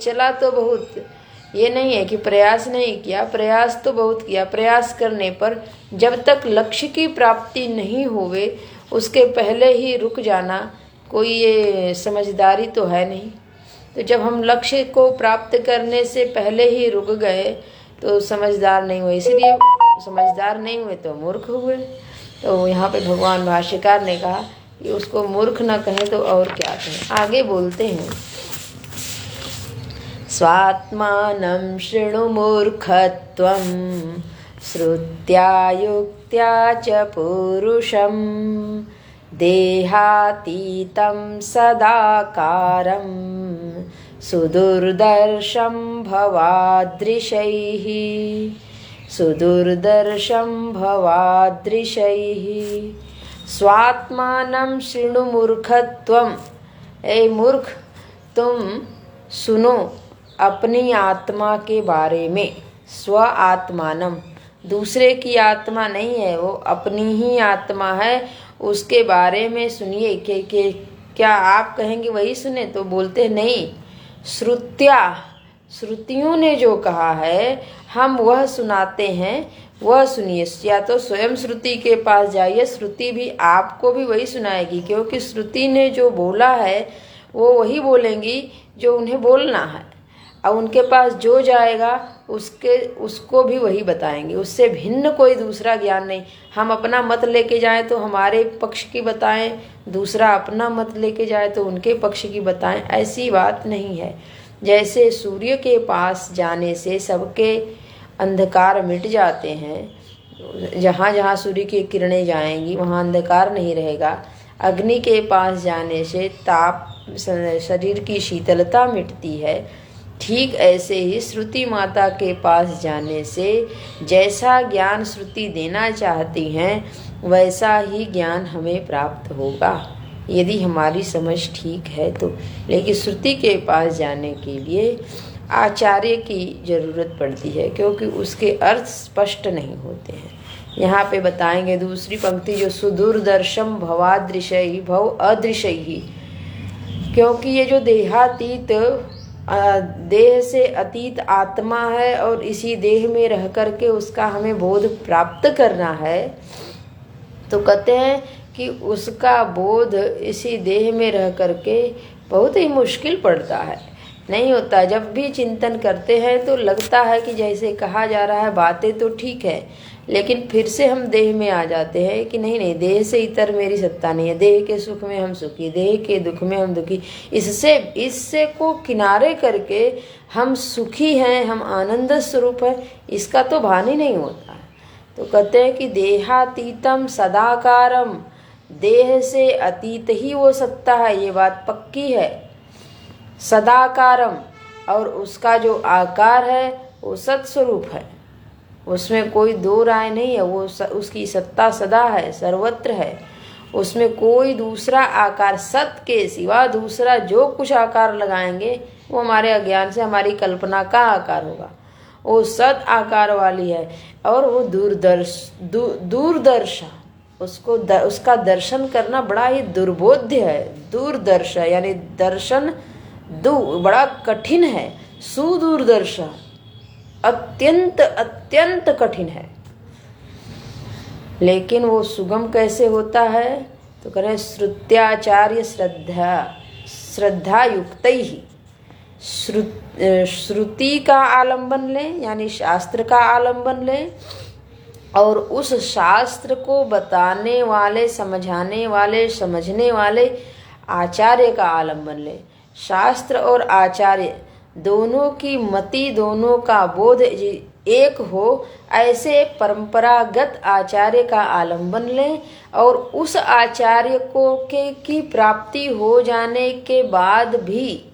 ये नहीं है कि प्रयास नहीं किया, प्रयास तो बहुत किया। प्रयास करने पर जब तक लक्ष्य की प्राप्ति नहीं होवे उसके पहले ही रुक जाना कोई ये समझदारी तो है नहीं। तो जब हम लक्ष्य को प्राप्त करने से पहले ही रुक गए तो समझदार नहीं हुए, इसलिए समझदार नहीं हुए तो मूर्ख हुए। तो यहाँ पे भगवान भाष्यकार ने कहा कि उसको मूर्ख न कहें तो और क्या कहें। आगे बोलते हैं, स्वात्मानं शृणु मूर्खत्वं श्रुत्या युक्त्या च पुरुषं देहातीतं सदाकारं सुदुर्दर्शं भवादृशैः। स्वात्मानं शृणु मूर्खत्वं, ए मूर्ख तुम सुनो अपनी आत्मा के बारे में। स्व आत्मानम, दूसरे की आत्मा नहीं है, वो अपनी ही आत्मा है, उसके बारे में सुनिए। कि क्या आप कहेंगे वही सुने? तो बोलते नहीं, श्रुत्या, श्रुतियों ने जो कहा है हम वह सुनाते हैं, वह सुनिए। या तो स्वयं श्रुति के पास जाइए, श्रुति भी आपको भी वही सुनाएगी, क्योंकि श्रुति ने जो बोला है वो वही बोलेंगी जो उन्हें बोलना है। अब उनके पास जो जाएगा उसको भी वही बताएंगे, उससे भिन्न कोई दूसरा ज्ञान नहीं। हम अपना मत लेके जाएं तो हमारे पक्ष की बताएं, दूसरा अपना मत लेके जाए तो उनके पक्ष की बताएं, ऐसी बात नहीं है। जैसे सूर्य के पास जाने से सबके अंधकार मिट जाते हैं, जहाँ जहाँ सूर्य की किरणें जाएंगी वहाँ अंधकार नहीं रहेगा। अग्नि के पास जाने से ताप, शरीर की शीतलता मिटती है। ठीक ऐसे ही श्रुति माता के पास जाने से जैसा ज्ञान श्रुति देना चाहती हैं वैसा ही ज्ञान हमें प्राप्त होगा, यदि हमारी समझ ठीक है तो। लेकिन श्रुति के पास जाने के लिए आचार्य की जरूरत पड़ती है, क्योंकि उसके अर्थ स्पष्ट नहीं होते हैं। यहाँ पे बताएंगे दूसरी पंक्ति, जो सुदूरदर्शम भवादृशई भव अदृशई, क्योंकि ये जो देहातीत, देह से अतीत आत्मा है और इसी देह में रह करके उसका हमें बोध प्राप्त करना है, तो कहते हैं कि उसका बोध इसी देह में रह करके बहुत ही मुश्किल पड़ता है, नहीं होता। जब भी चिंतन करते हैं तो लगता है कि जैसे कहा जा रहा है बातें तो ठीक है, लेकिन फिर से हम देह में आ जाते हैं कि नहीं, देह से इतर मेरी सत्ता नहीं है, देह के सुख में हम सुखी, देह के दुख में हम दुखी। इससे को किनारे करके हम सुखी हैं, हम आनंद स्वरूप है, इसका तो भान ही नहीं होता है। तो कहते हैं कि देहातीतम सदाकारम, देह से अतीत ही वो सत्ता है, ये बात पक्की है। सदाकारम, और उसका जो आकार है वो सत्स्वरूप है, उसमें कोई दो राय नहीं है। वो उसकी सत्ता सदा है, सर्वत्र है, उसमें कोई दूसरा आकार, सत के सिवा दूसरा जो कुछ आकार लगाएंगे वो हमारे अज्ञान से, हमारी कल्पना का आकार होगा। वो सत आकार वाली है और वो दूरदर्श, उसका दर्शन करना बड़ा ही दुर्बोध्य है। दूरदर्श यानी दर्शन बड़ा कठिन है, सुदूरदर्श अत्यंत अत्यंत कठिन है। लेकिन वो सुगम कैसे होता है? तो करें श्रुत्याचार्य श्रद्धा युक्त ही, श्रुति का आलंबन लें, यानी शास्त्र का आलंबन लें, और उस शास्त्र को बताने वाले, समझाने वाले, समझने वाले आचार्य का आलंबन लें। शास्त्र और आचार्य दोनों की मति, दोनों का बोध एक हो, ऐसे परंपरागत आचार्य का आलंबन लें। और उस आचार्य की प्राप्ति हो जाने के बाद भी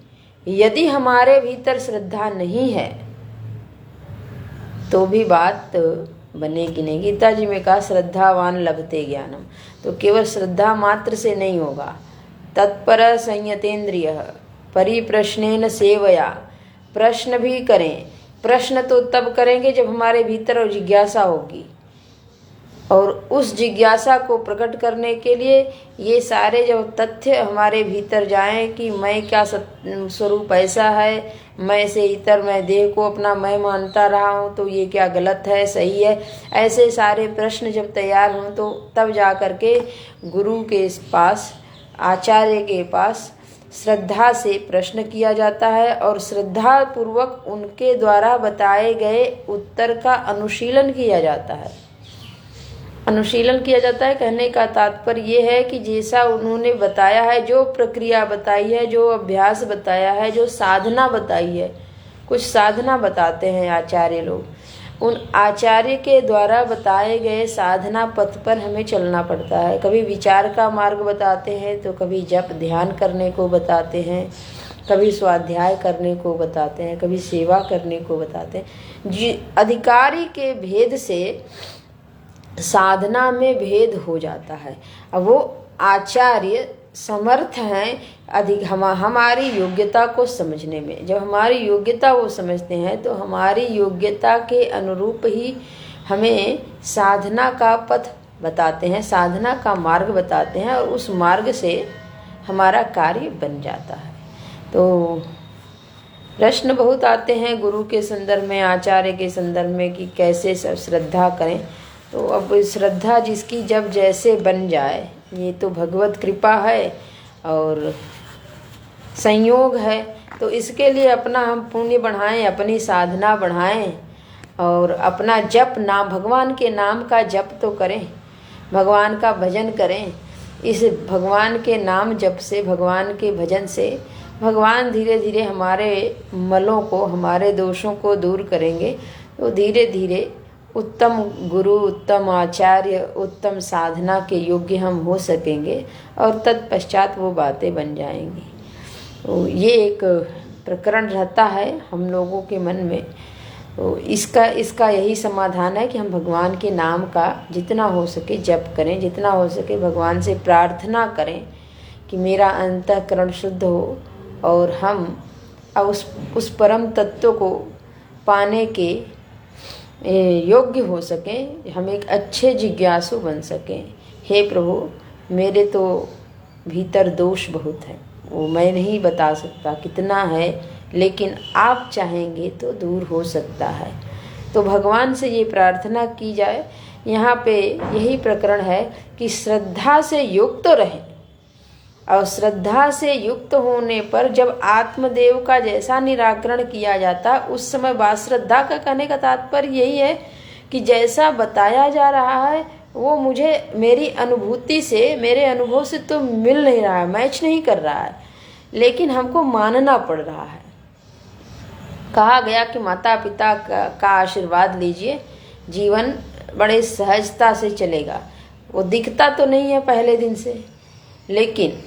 यदि हमारे भीतर श्रद्धा नहीं है तो भी बात बनेगी नहीं। गीता जी में कहा श्रद्धावान लभते ज्ञानम, तो केवल श्रद्धा मात्र से नहीं होगा। तत्पर संयतेन्द्रिय परिप्रश्नेन सेवया, प्रश्न भी करें। प्रश्न तो तब करेंगे जब हमारे भीतर जिज्ञासा होगी, और उस जिज्ञासा को प्रकट करने के लिए ये सारे जब तथ्य हमारे भीतर जाएं कि मैं क्या स्वरूप ऐसा है, मैं से इतर मैं देह को अपना मैं मानता रहा हूँ, तो ये क्या गलत है सही है, ऐसे सारे प्रश्न जब तैयार हों तो तब जा कर के गुरु के पास, आचार्य के पास श्रद्धा से प्रश्न किया जाता है, और श्रद्धा पूर्वक उनके द्वारा बताए गए उत्तर का अनुशीलन किया जाता है। अनुशीलन किया जाता है कहने का तात्पर्य ये है कि जैसा उन्होंने बताया है, जो प्रक्रिया बताई है, जो अभ्यास बताया है, जो साधना बताई है, कुछ साधना बताते हैं आचार्य लोग, उन आचार्य के द्वारा बताए गए साधना पथ पर हमें चलना पड़ता है। कभी विचार का मार्ग बताते हैं, तो कभी जप ध्यान करने को बताते हैं, कभी स्वाध्याय करने को बताते हैं, कभी सेवा करने को बताते हैं। जी अधिकारी के भेद से साधना में भेद हो जाता है। अब वो आचार्य समर्थ हैं हमारी योग्यता को समझने में। जब हमारी योग्यता वो समझते हैं तो हमारी योग्यता के अनुरूप ही हमें साधना का पथ बताते हैं, साधना का मार्ग बताते हैं, और उस मार्ग से हमारा कार्य बन जाता है। तो प्रश्न बहुत आते हैं गुरु के संदर्भ में, आचार्य के संदर्भ में कि कैसे सब श्रद्धा करें। तो अब श्रद्धा जिसकी जब जैसे बन जाए, ये तो भगवत कृपा है और संयोग है। तो इसके लिए अपना हम पुण्य बढ़ाएं, अपनी साधना बढ़ाएं, और अपना जप नाम, भगवान के नाम का जप तो करें, भगवान का भजन करें। इस भगवान के नाम जप से, भगवान के भजन से भगवान धीरे धीरे हमारे मलों को, हमारे दोषों को दूर करेंगे। तो धीरे धीरे उत्तम गुरु, उत्तम आचार्य, उत्तम साधना के योग्य हम हो सकेंगे, और तत्पश्चात वो बातें बन जाएंगी। तो ये एक प्रकरण रहता है हम लोगों के मन में। तो इसका यही समाधान है कि हम भगवान के नाम का जितना हो सके जप करें, जितना हो सके भगवान से प्रार्थना करें कि मेरा अंतःकरण शुद्ध हो, और हम उस परम तत्व को पाने के योग्य हो सकें, हम एक अच्छे जिज्ञासु बन सकें। हे प्रभु, मेरे तो भीतर दोष बहुत है, वो मैं नहीं बता सकता कितना है, लेकिन आप चाहेंगे तो दूर हो सकता है। तो भगवान से ये प्रार्थना की जाए। यहाँ पे यही प्रकरण है कि श्रद्धा से युक्त रहें, और श्रद्धा से युक्त होने पर जब आत्मदेव का जैसा निराकरण किया जाता, उस समय बाद श्रद्धा का कहने का तात्पर्य यही है कि जैसा बताया जा रहा है वो मुझे मेरी अनुभूति से, मेरे अनुभव से तो मिल नहीं रहा है, मैच नहीं कर रहा है, लेकिन हमको मानना पड़ रहा है। कहा गया कि माता पिता का आशीर्वाद लीजिए, जीवन बड़े सहजता से चलेगा। वो दिखता तो नहीं है पहले दिन से, लेकिन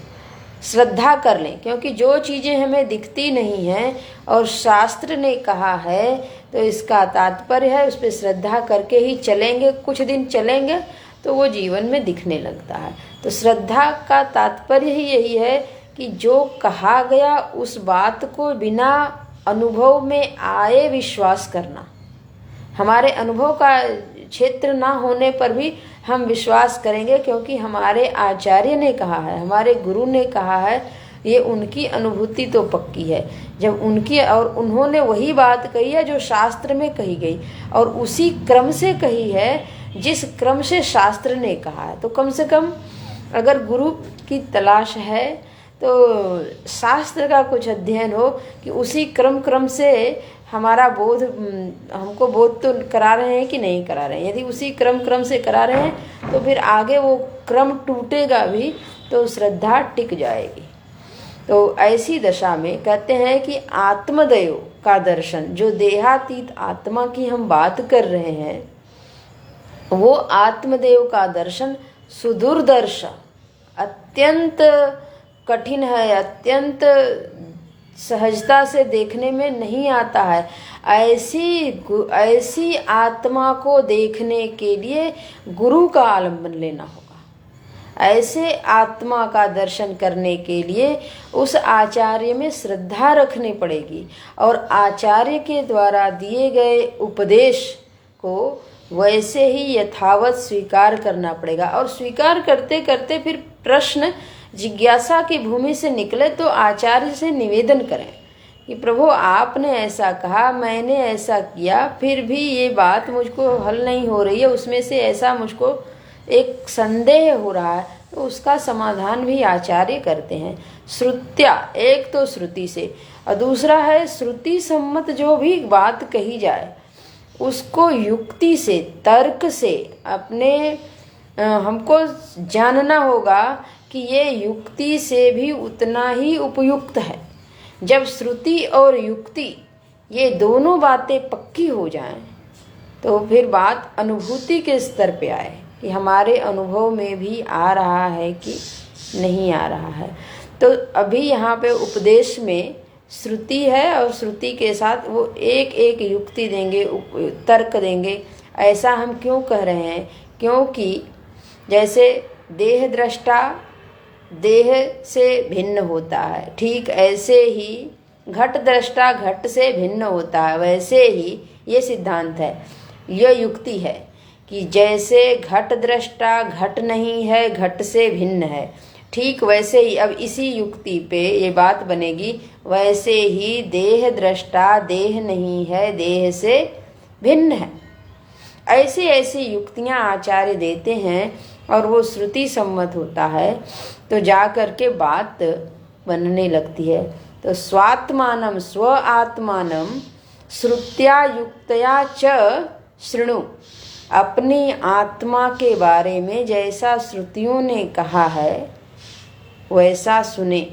श्रद्धा कर लें, क्योंकि जो चीज़ें हमें दिखती नहीं हैं और शास्त्र ने कहा है, तो इसका तात्पर्य है उस पर श्रद्धा करके ही चलेंगे। कुछ दिन चलेंगे तो वो जीवन में दिखने लगता है। तो श्रद्धा का तात्पर्य ही यही है कि जो कहा गया उस बात को बिना अनुभव में आए विश्वास करना। हमारे अनुभव का क्षेत्र ना होने पर भी हम विश्वास करेंगे, क्योंकि हमारे आचार्य ने कहा है, हमारे गुरु ने कहा है, ये उनकी अनुभूति तो पक्की है। जब उनकी, और उन्होंने वही बात कही है जो शास्त्र में कही गई, और उसी क्रम से कही है जिस क्रम से शास्त्र ने कहा है। तो कम से कम अगर गुरु की तलाश है तो शास्त्र का कुछ अध्ययन हो कि उसी क्रम से हमारा बोध, हमको बोध तो करा रहे हैं कि नहीं करा रहे हैं। यदि उसी क्रम से करा रहे हैं तो फिर आगे वो क्रम टूटेगा भी तो श्रद्धा टिक जाएगी। तो ऐसी दशा में कहते हैं कि आत्मदेव का दर्शन, जो देहातीत आत्मा की हम बात कर रहे हैं, वो आत्मदेव का दर्शन सुदूरदर्श, अत्यंत कठिन है, अत्यंत सहजता से देखने में नहीं आता है। ऐसी आत्मा को देखने के लिए गुरु का आलम्बन लेना होगा। ऐसे आत्मा का दर्शन करने के लिए उस आचार्य में श्रद्धा रखनी पड़ेगी और आचार्य के द्वारा दिए गए उपदेश को वैसे ही यथावत स्वीकार करना पड़ेगा। और स्वीकार करते करते फिर प्रश्न जिज्ञासा की भूमि से निकले तो आचार्य से निवेदन करें कि प्रभु आपने ऐसा कहा, मैंने ऐसा किया, फिर भी ये बात मुझको हल नहीं हो रही है, उसमें से ऐसा मुझको एक संदेह हो रहा है, तो उसका समाधान भी आचार्य करते हैं। श्रुत्या, एक तो श्रुति से, और दूसरा है श्रुति सम्मत जो भी बात कही जाए उसको युक्ति से, तर्क से अपने हमको जानना होगा कि ये युक्ति से भी उतना ही उपयुक्त है। जब श्रुति और युक्ति ये दोनों बातें पक्की हो जाएं तो फिर बात अनुभूति के स्तर पे आए कि हमारे अनुभव में भी आ रहा है कि नहीं आ रहा है। तो अभी यहाँ पे उपदेश में श्रुति है और श्रुति के साथ वो एक एक युक्ति देंगे, तर्क देंगे। ऐसा हम क्यों कह रहे हैं? क्योंकि जैसे देह दृष्टा देह से भिन्न होता है, ठीक ऐसे ही घट दृष्टा घट से भिन्न होता है। वैसे ही ये सिद्धांत है, यह युक्ति है कि जैसे घट दृष्टा घट नहीं है, घट से भिन्न है, ठीक वैसे ही अब इसी युक्ति पे ये बात बनेगी, वैसे ही देह दृष्टा देह नहीं है, देह से भिन्न है। ऐसी ऐसी युक्तियां आचार्य देते हैं और वो श्रुति सम्मत होता है, तो जा कर के बात बनने लगती है। तो स्वात्मानम स्व आत्मानम श्रुत्या युक्तया च शृणु, अपनी आत्मा के बारे में जैसा श्रुतियों ने कहा है वैसा सुने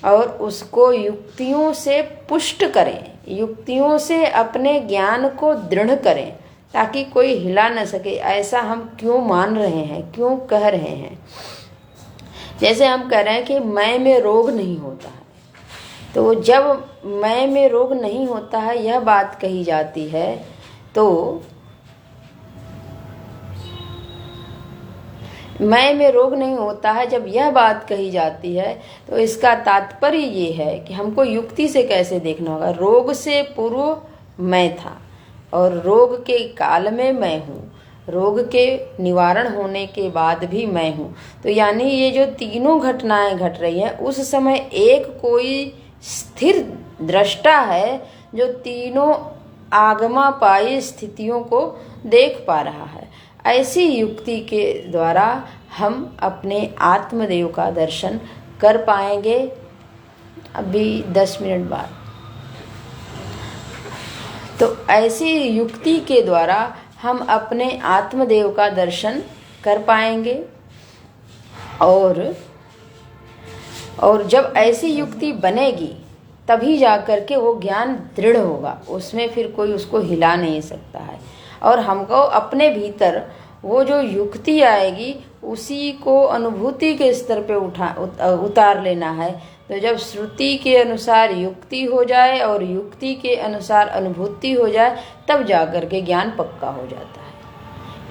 और उसको युक्तियों से पुष्ट करें, युक्तियों से अपने ज्ञान को दृढ़ करें ताकि कोई हिला न सके। ऐसा हम क्यों मान रहे हैं, क्यों कह रहे हैं? जैसे हम कह रहे हैं कि मैं में रोग नहीं होता है, तो जब मैं में रोग नहीं होता है यह बात कही जाती है, तो मैं में रोग नहीं होता है जब यह बात कही जाती है, तो इसका तात्पर्य ये है कि हमको युक्ति से कैसे देखना होगा। रोग से पूर्व मैं था और रोग के काल में मैं हूँ, रोग के निवारण होने के बाद भी मैं हूँ। तो यानी ये जो तीनों घटनाएं घट रही हैं उस समय एक कोई स्थिर दृष्टा है जो तीनों आगमापाई स्थितियों को देख पा रहा है। ऐसी युक्ति के द्वारा हम अपने आत्मदेव का दर्शन कर पाएंगे अभी 10 मिनट बाद। तो ऐसी युक्ति के द्वारा हम अपने आत्मदेव का दर्शन कर पाएंगे और जब ऐसी युक्ति बनेगी तभी जाकर के वो ज्ञान दृढ़ होगा, उसमें फिर कोई उसको हिला नहीं सकता है। और हमको अपने भीतर वो जो युक्ति आएगी उसी को अनुभूति के स्तर पे उतार लेना है। तो जब श्रुति के अनुसार युक्ति हो जाए और युक्ति के अनुसार अनुभूति हो जाए तब जाकर के ज्ञान पक्का हो जाता है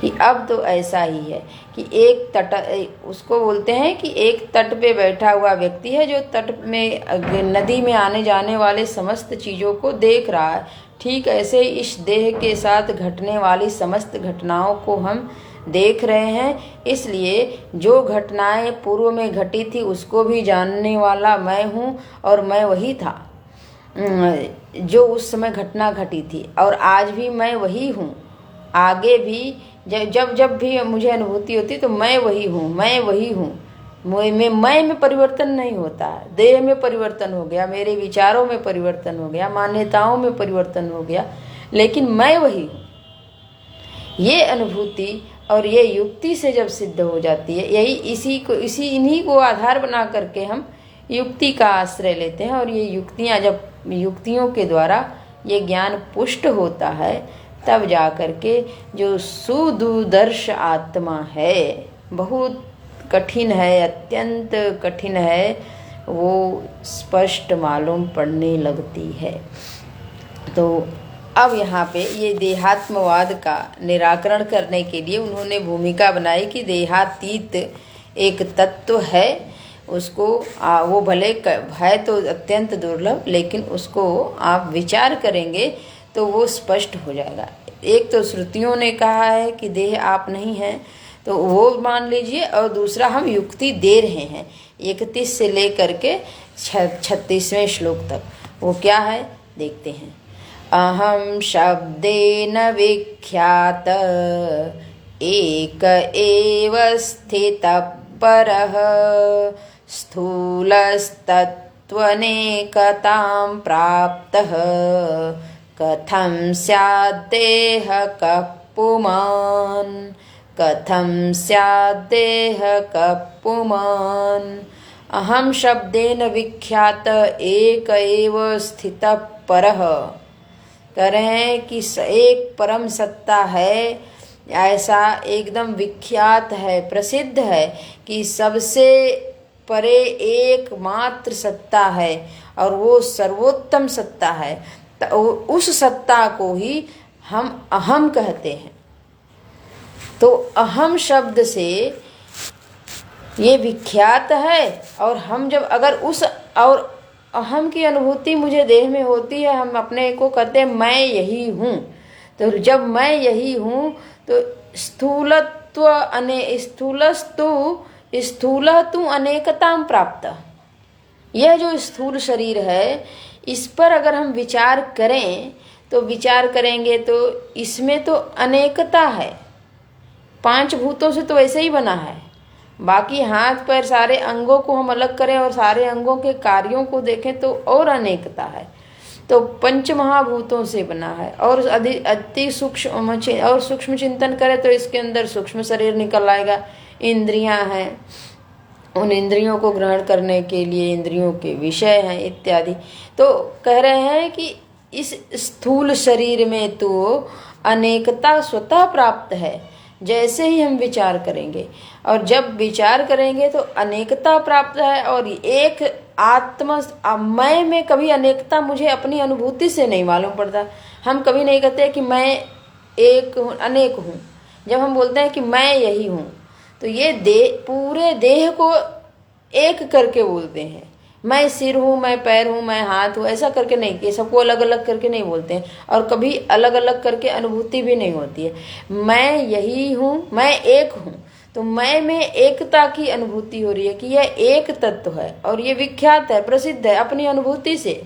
कि अब तो ऐसा ही है कि एक तट, उसको बोलते हैं कि एक तट पे बैठा हुआ व्यक्ति है जो तट में नदी में आने जाने वाले समस्त चीज़ों को देख रहा है। ठीक ऐसे इस देह के साथ घटने वाली समस्त घटनाओं को हम देख रहे हैं। इसलिए जो घटनाएं पूर्व में घटी थी उसको भी जानने वाला मैं हूँ और मैं वही था जो उस समय घटना घटी थी, और आज भी मैं वही हूँ। आगे भी जब भी मुझे अनुभूति होती तो मैं वही हूँ, मैं वही हूँ। मैं में परिवर्तन नहीं होता है, देह में परिवर्तन हो गया, मेरे विचारों में परिवर्तन हो गया, मान्यताओं में परिवर्तन हो गया, लेकिन मैं वही हूँ। ये अनुभूति और ये युक्ति से जब सिद्ध हो जाती है, यही इन्हीं को आधार बना करके हम युक्ति का आश्रय लेते हैं। और ये युक्तियाँ जब युक्तियों के द्वारा ये ज्ञान पुष्ट होता है तब जा करके जो सुदूदर्श आत्मा है, बहुत कठिन है, अत्यंत कठिन है, वो स्पष्ट मालूम पड़ने लगती है। तो अब यहाँ पे ये देहात्मवाद का निराकरण करने के लिए उन्होंने भूमिका बनाई कि देहातीत एक तत्व है, उसको वो भले है तो अत्यंत दुर्लभ, लेकिन उसको आप विचार करेंगे तो वो स्पष्ट हो जाएगा। एक तो श्रुतियों ने कहा है कि देह आप नहीं हैं, तो वो मान लीजिए, और दूसरा हम युक्ति दे रहे हैं 31 से लेकर के 36वें श्लोक तक। वो क्या है देखते हैं। अहम शब्देन विख्यात एक एव स्थितः परः स्थूलस्तत्त्वनेकतां प्राप्तः कथं स्याद्देहः कः पुमान्, कथं स्याद्देहः कः पुमान्। अहम शब्देन विख्यात एक एव स्थितः परः, कह रहे हैं कि एक परम सत्ता है, ऐसा एकदम विख्यात है, प्रसिद्ध है कि सबसे परे एकमात्र सत्ता है और वो सर्वोत्तम सत्ता है। तो उस सत्ता को ही हम अहम कहते हैं। तो अहम शब्द से ये विख्यात है, और हम जब अगर उस और अहम की अनुभूति मुझे देह में होती है, हम अपने को कहते हैं मैं यही हूँ। तो जब मैं यही हूँ तो स्थूलस्तु अनेकतां प्राप्त, यह जो स्थूल शरीर है इस पर अगर हम विचार करें तो विचार करेंगे तो इसमें तो अनेकता है। 5 भूतों से तो वैसे ही बना है, बाकी हाथ पैर सारे अंगों को हम अलग करें और सारे अंगों के कार्यों को देखें तो और अनेकता है। तो 5 महाभूतों से बना है, और अति सूक्ष्म और सूक्ष्म चिंतन करें तो इसके अंदर सूक्ष्म शरीर निकल आएगा। इंद्रियां हैं, उन इंद्रियों को ग्रहण करने के लिए इंद्रियों के विषय हैं इत्यादि। तो कह रहे हैं कि इस स्थूल शरीर में तो अनेकता स्वतः प्राप्त है, जैसे ही हम विचार करेंगे, और जब विचार करेंगे तो अनेकता प्राप्त है। और एक आत्मा मैं में कभी अनेकता मुझे अपनी अनुभूति से नहीं मालूम पड़ता। हम कभी नहीं कहते कि मैं एक हूँ, अनेक हूँ। जब हम बोलते हैं कि मैं यही हूँ तो ये पूरे देह को एक करके बोलते हैं। मैं सिर हूँ, मैं पैर हूँ, मैं हाथ हूँ, ऐसा करके नहीं कि सबको अलग अलग करके नहीं बोलते हैं, और कभी अलग अलग करके अनुभूति भी नहीं होती है। मैं यही हूँ, मैं एक हूँ, तो मैं में एकता की अनुभूति हो रही है कि यह एक तत्व है और ये विख्यात है, प्रसिद्ध है अपनी अनुभूति से।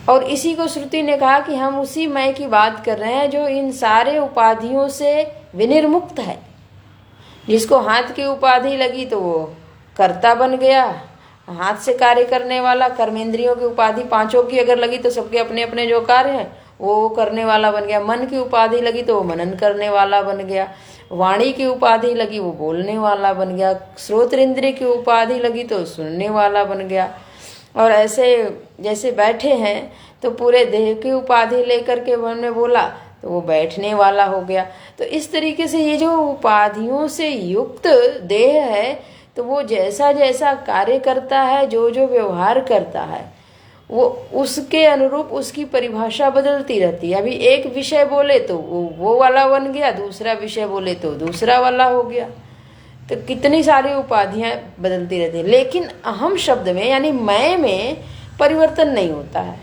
और इसी को श्रुति ने कहा कि हम उसी मैं की बात कर रहे हैं जो इन सारे उपाधियों से विनिर्मुक्त है। जिसको हाथ की उपाधि लगी तो वो कर्ता बन गया, हाथ से कार्य करने वाला। कर्मेंद्रियों की उपाधि 5 की अगर लगी तो सबके अपने अपने जो कार्य हैं वो करने वाला बन गया। मन की उपाधि लगी तो वो मनन करने वाला बन गया। वाणी की उपाधि लगी वो बोलने वाला बन गया। श्रोत्र इंद्रिय की उपाधि लगी तो सुनने वाला बन गया। और ऐसे जैसे बैठे हैं तो पूरे देह की उपाधि लेकर के मन में बोला तो वो बैठने वाला हो गया। तो इस तरीके से ये जो उपाधियों से युक्त देह है तो वो जैसा जैसा कार्य करता है, जो जो व्यवहार करता है, वो उसके अनुरूप उसकी परिभाषा बदलती रहती है। अभी एक विषय बोले तो वो वाला बन गया, दूसरा विषय बोले तो दूसरा वाला हो गया। तो कितनी सारी उपाधियां बदलती रहती है, लेकिन अहम शब्द में यानी मैं में परिवर्तन नहीं होता है।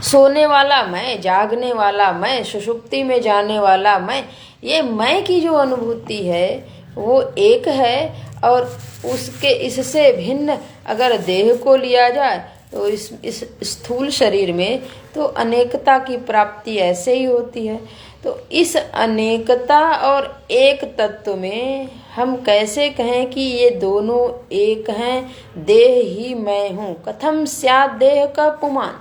सोने वाला मैं, जागने वाला मैं, सुषुप्ति में जाने वाला मैं, ये मैं की जो अनुभूति है वो एक है। और उसके इससे भिन्न अगर देह को लिया जाए तो इस स्थूल शरीर में तो अनेकता की प्राप्ति ऐसे ही होती है। तो इस अनेकता और एक तत्व में हम कैसे कहें कि ये दोनों एक हैं, देह ही मैं हूँ। कथम स्यात् देह का पुमान,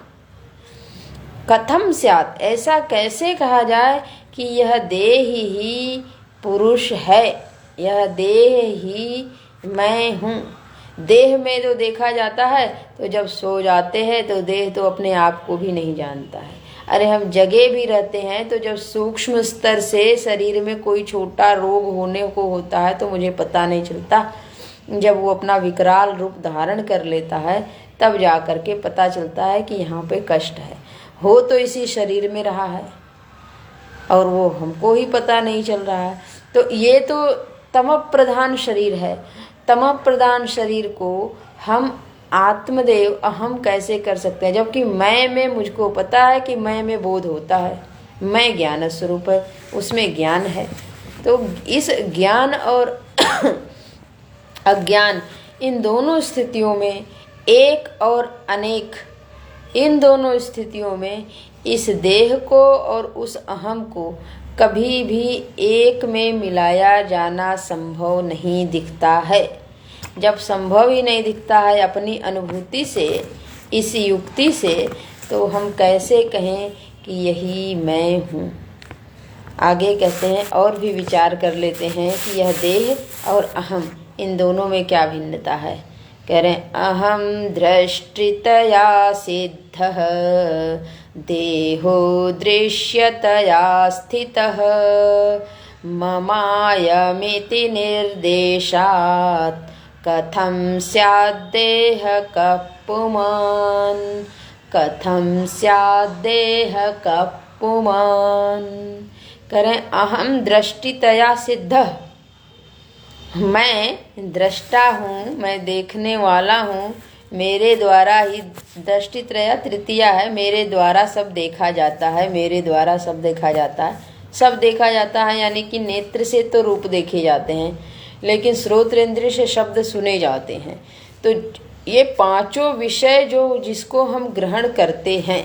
कथम स्यात्, ऐसा कैसे कहा जाए कि यह देह ही पुरुष है, यह देह ही मैं हूँ। देह में जो देखा जाता है तो जब सो जाते हैं तो देह तो अपने आप को भी नहीं जानता है। अरे हम जगे भी रहते हैं तो जब सूक्ष्म स्तर से शरीर में कोई छोटा रोग होने को होता है तो मुझे पता नहीं चलता। जब वो अपना विकराल रूप धारण कर लेता है तब जा कर के पता चलता है कि यहाँ पे कष्ट है। हो तो इसी शरीर में रहा है और वो हमको ही पता नहीं चल रहा है। तो ये तो तम प्रधान शरीर है। तम प्रधान शरीर को हम आत्मदेव अहम कैसे कर सकते हैं, जबकि मैं में मुझको पता है कि मैं में बोध होता है, मैं ज्ञान स्वरूप है, उसमें ज्ञान है। तो इस ज्ञान और अज्ञान, इन दोनों स्थितियों में एक और अनेक, इन दोनों स्थितियों में इस देह को और उस अहम को कभी भी एक में मिलाया जाना संभव नहीं दिखता है। जब संभव ही नहीं दिखता है अपनी अनुभूति से, इस युक्ति से, तो हम कैसे कहें कि यही मैं हूँ। आगे कहते हैं और भी विचार कर लेते हैं कि यह देह और अहम, इन दोनों में क्या भिन्नता है। कह रहे हैं अहम दृष्टितया सिद्धः देहो दृश्यतया स्थितः ममायमिति निर्देशात् कथं स्याद्देह कः पुमान्, कथं स्याद्देह कः पुमान्। करें अहम दृष्टितया सिद्ध, मैं दृष्टा हूँ, मैं देखने वाला हूँ, मेरे द्वारा ही दृष्टित्रया तृतीया है, मेरे द्वारा सब देखा जाता है, मेरे द्वारा सब देखा जाता है। सब देखा जाता है यानी कि नेत्र से तो रूप देखे जाते हैं, लेकिन श्रोत्रेंद्रिय से शब्द सुने जाते हैं। तो ये पांचों विषय जो जिसको हम ग्रहण करते हैं,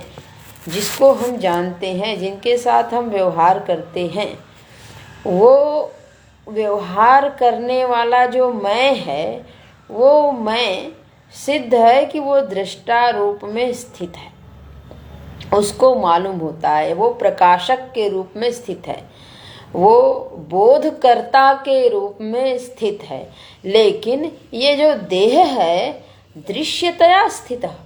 जिसको हम जानते हैं, जिनके साथ हम व्यवहार करते हैं, वो व्यवहार करने वाला जो मैं है, वो मैं सिद्ध है कि वो दृष्टा रूप में स्थित है, उसको मालूम होता है, वो प्रकाशक के रूप में स्थित है, वो बोधकर्ता के रूप में स्थित है। लेकिन ये जो देह है दृश्यतया स्थित है,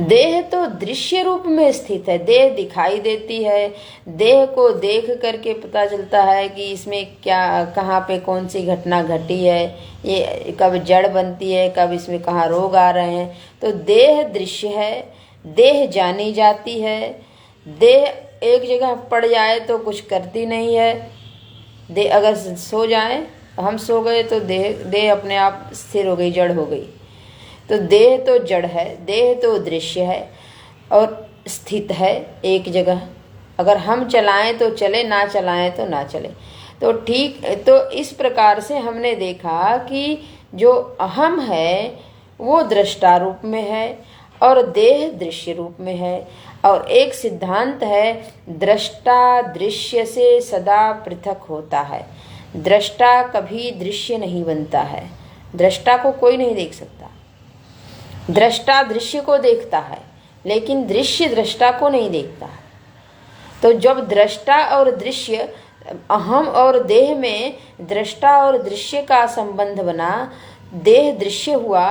देह तो दृश्य रूप में स्थित है, देह दिखाई देती है, देह को देख करके पता चलता है कि इसमें क्या, कहाँ पे कौन सी घटना घटी है, ये कब जड़ बनती है, कब इसमें कहाँ रोग आ रहे हैं। तो देह दृश्य है, देह जानी जाती है। देह एक जगह पड़ जाए तो कुछ करती नहीं है। देह अगर सो जाए, हम सो गए तो देह अपने आप स्थिर हो गई, जड़ हो गई। तो देह तो जड़ है, देह तो दृश्य है और स्थित है एक जगह। अगर हम चलाएं तो चले, ना चलाएं तो ना चले। तो ठीक, तो इस प्रकार से हमने देखा कि जो अहम है वो दृष्टा रूप में है और देह दृश्य रूप में है। और एक सिद्धांत है, दृष्टा दृश्य से सदा पृथक होता है। दृष्टा कभी दृश्य नहीं बनता है, दृष्टा को कोई नहीं देख सकता। दृष्टा दृश्य को देखता है लेकिन दृश्य दृष्टा को नहीं देखता है। तो जब दृष्टा और दृश्य, अहम और देह में दृष्टा और दृश्य का संबंध बना, देह दृश्य हुआ,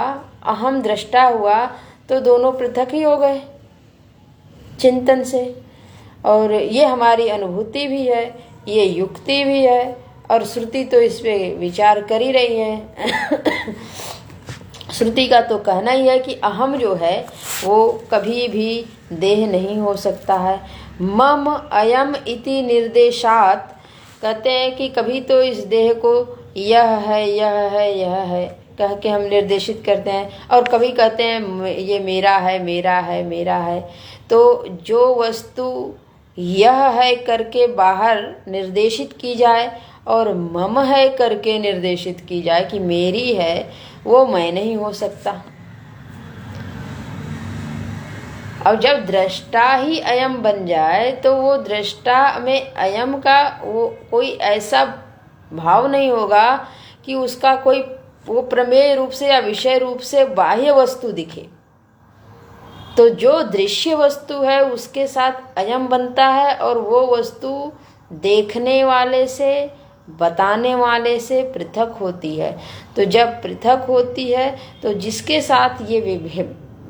अहम दृष्टा हुआ, तो दोनों पृथक ही हो गए चिंतन से। और ये हमारी अनुभूति भी है, ये युक्ति भी है और श्रुति तो इस पे विचार कर ही रही है। श्रुति का तो कहना ही है कि अहम जो है वो कभी भी देह नहीं हो सकता है। मम अयम इति निर्देशात, कहते हैं कि कभी तो इस देह को यह है, यह है, यह है कह के हम निर्देशित करते हैं, और कभी कहते हैं ये मेरा है, मेरा है, मेरा है। तो जो वस्तु यह है करके बाहर निर्देशित की जाए और मम है करके निर्देशित की जाए कि मेरी है, वो मैं नहीं हो सकता। अब जब दृष्टा ही अयम बन जाए तो वो दृष्टा में अयम का वो कोई ऐसा भाव नहीं होगा कि उसका कोई वो प्रमेय रूप से या विषय रूप से बाह्य वस्तु दिखे। तो जो दृश्य वस्तु है उसके साथ अयम बनता है और वो वस्तु देखने वाले से, बताने वाले से पृथक होती है। तो जब पृथक होती है तो जिसके साथ ये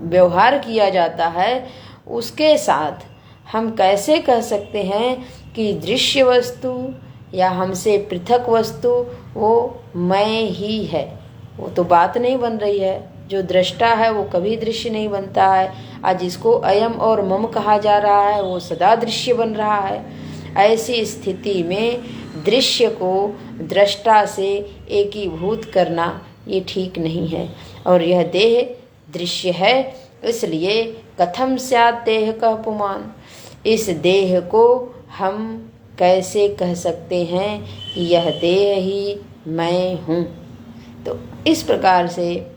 व्यवहार किया जाता है उसके साथ हम कैसे कह सकते हैं कि दृश्य वस्तु या हमसे पृथक वस्तु वो मैं ही है, वो तो बात नहीं बन रही है। जो दृष्टा है वो कभी दृश्य नहीं बनता है। आज जिसको अयम और मम कहा जा रहा है वो सदा दृश्य बन रहा है। ऐसी स्थिति में दृश्य को दृष्टा से एकीभूत करना ये ठीक नहीं है। और यह देह दृश्य है, इसलिए कथम स्यात् देह का पुमान, इस देह को हम कैसे कह सकते हैं कि यह देह ही मैं हूँ। तो इस प्रकार से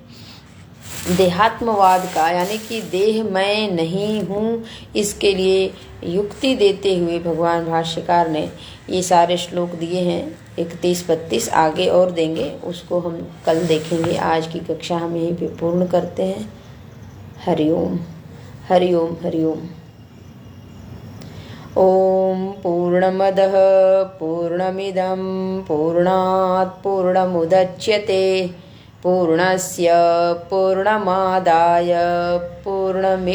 देहात्मवाद का यानी कि देह मैं नहीं हूँ, इसके लिए युक्ति देते हुए भगवान भाष्यकार ने ये सारे श्लोक दिए हैं। 31-32 आगे और देंगे, उसको हम कल देखेंगे। आज की कक्षा हम यहीं पे पूर्ण करते हैं। हरिओम हरिओम हरिओम। ओम पूर्णमदः पूर्णमिदं पूर्णात् पूर्णमुदच्यते पूर्णस्य पूर्णमादाय पूर्णमेवावशिष्यते।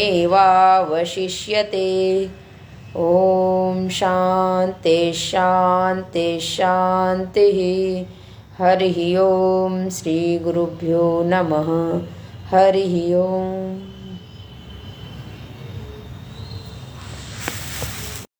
ओम शांति शांति शांति। हरि ओम। श्री गुरुभ्यो नमः। हरि ओम।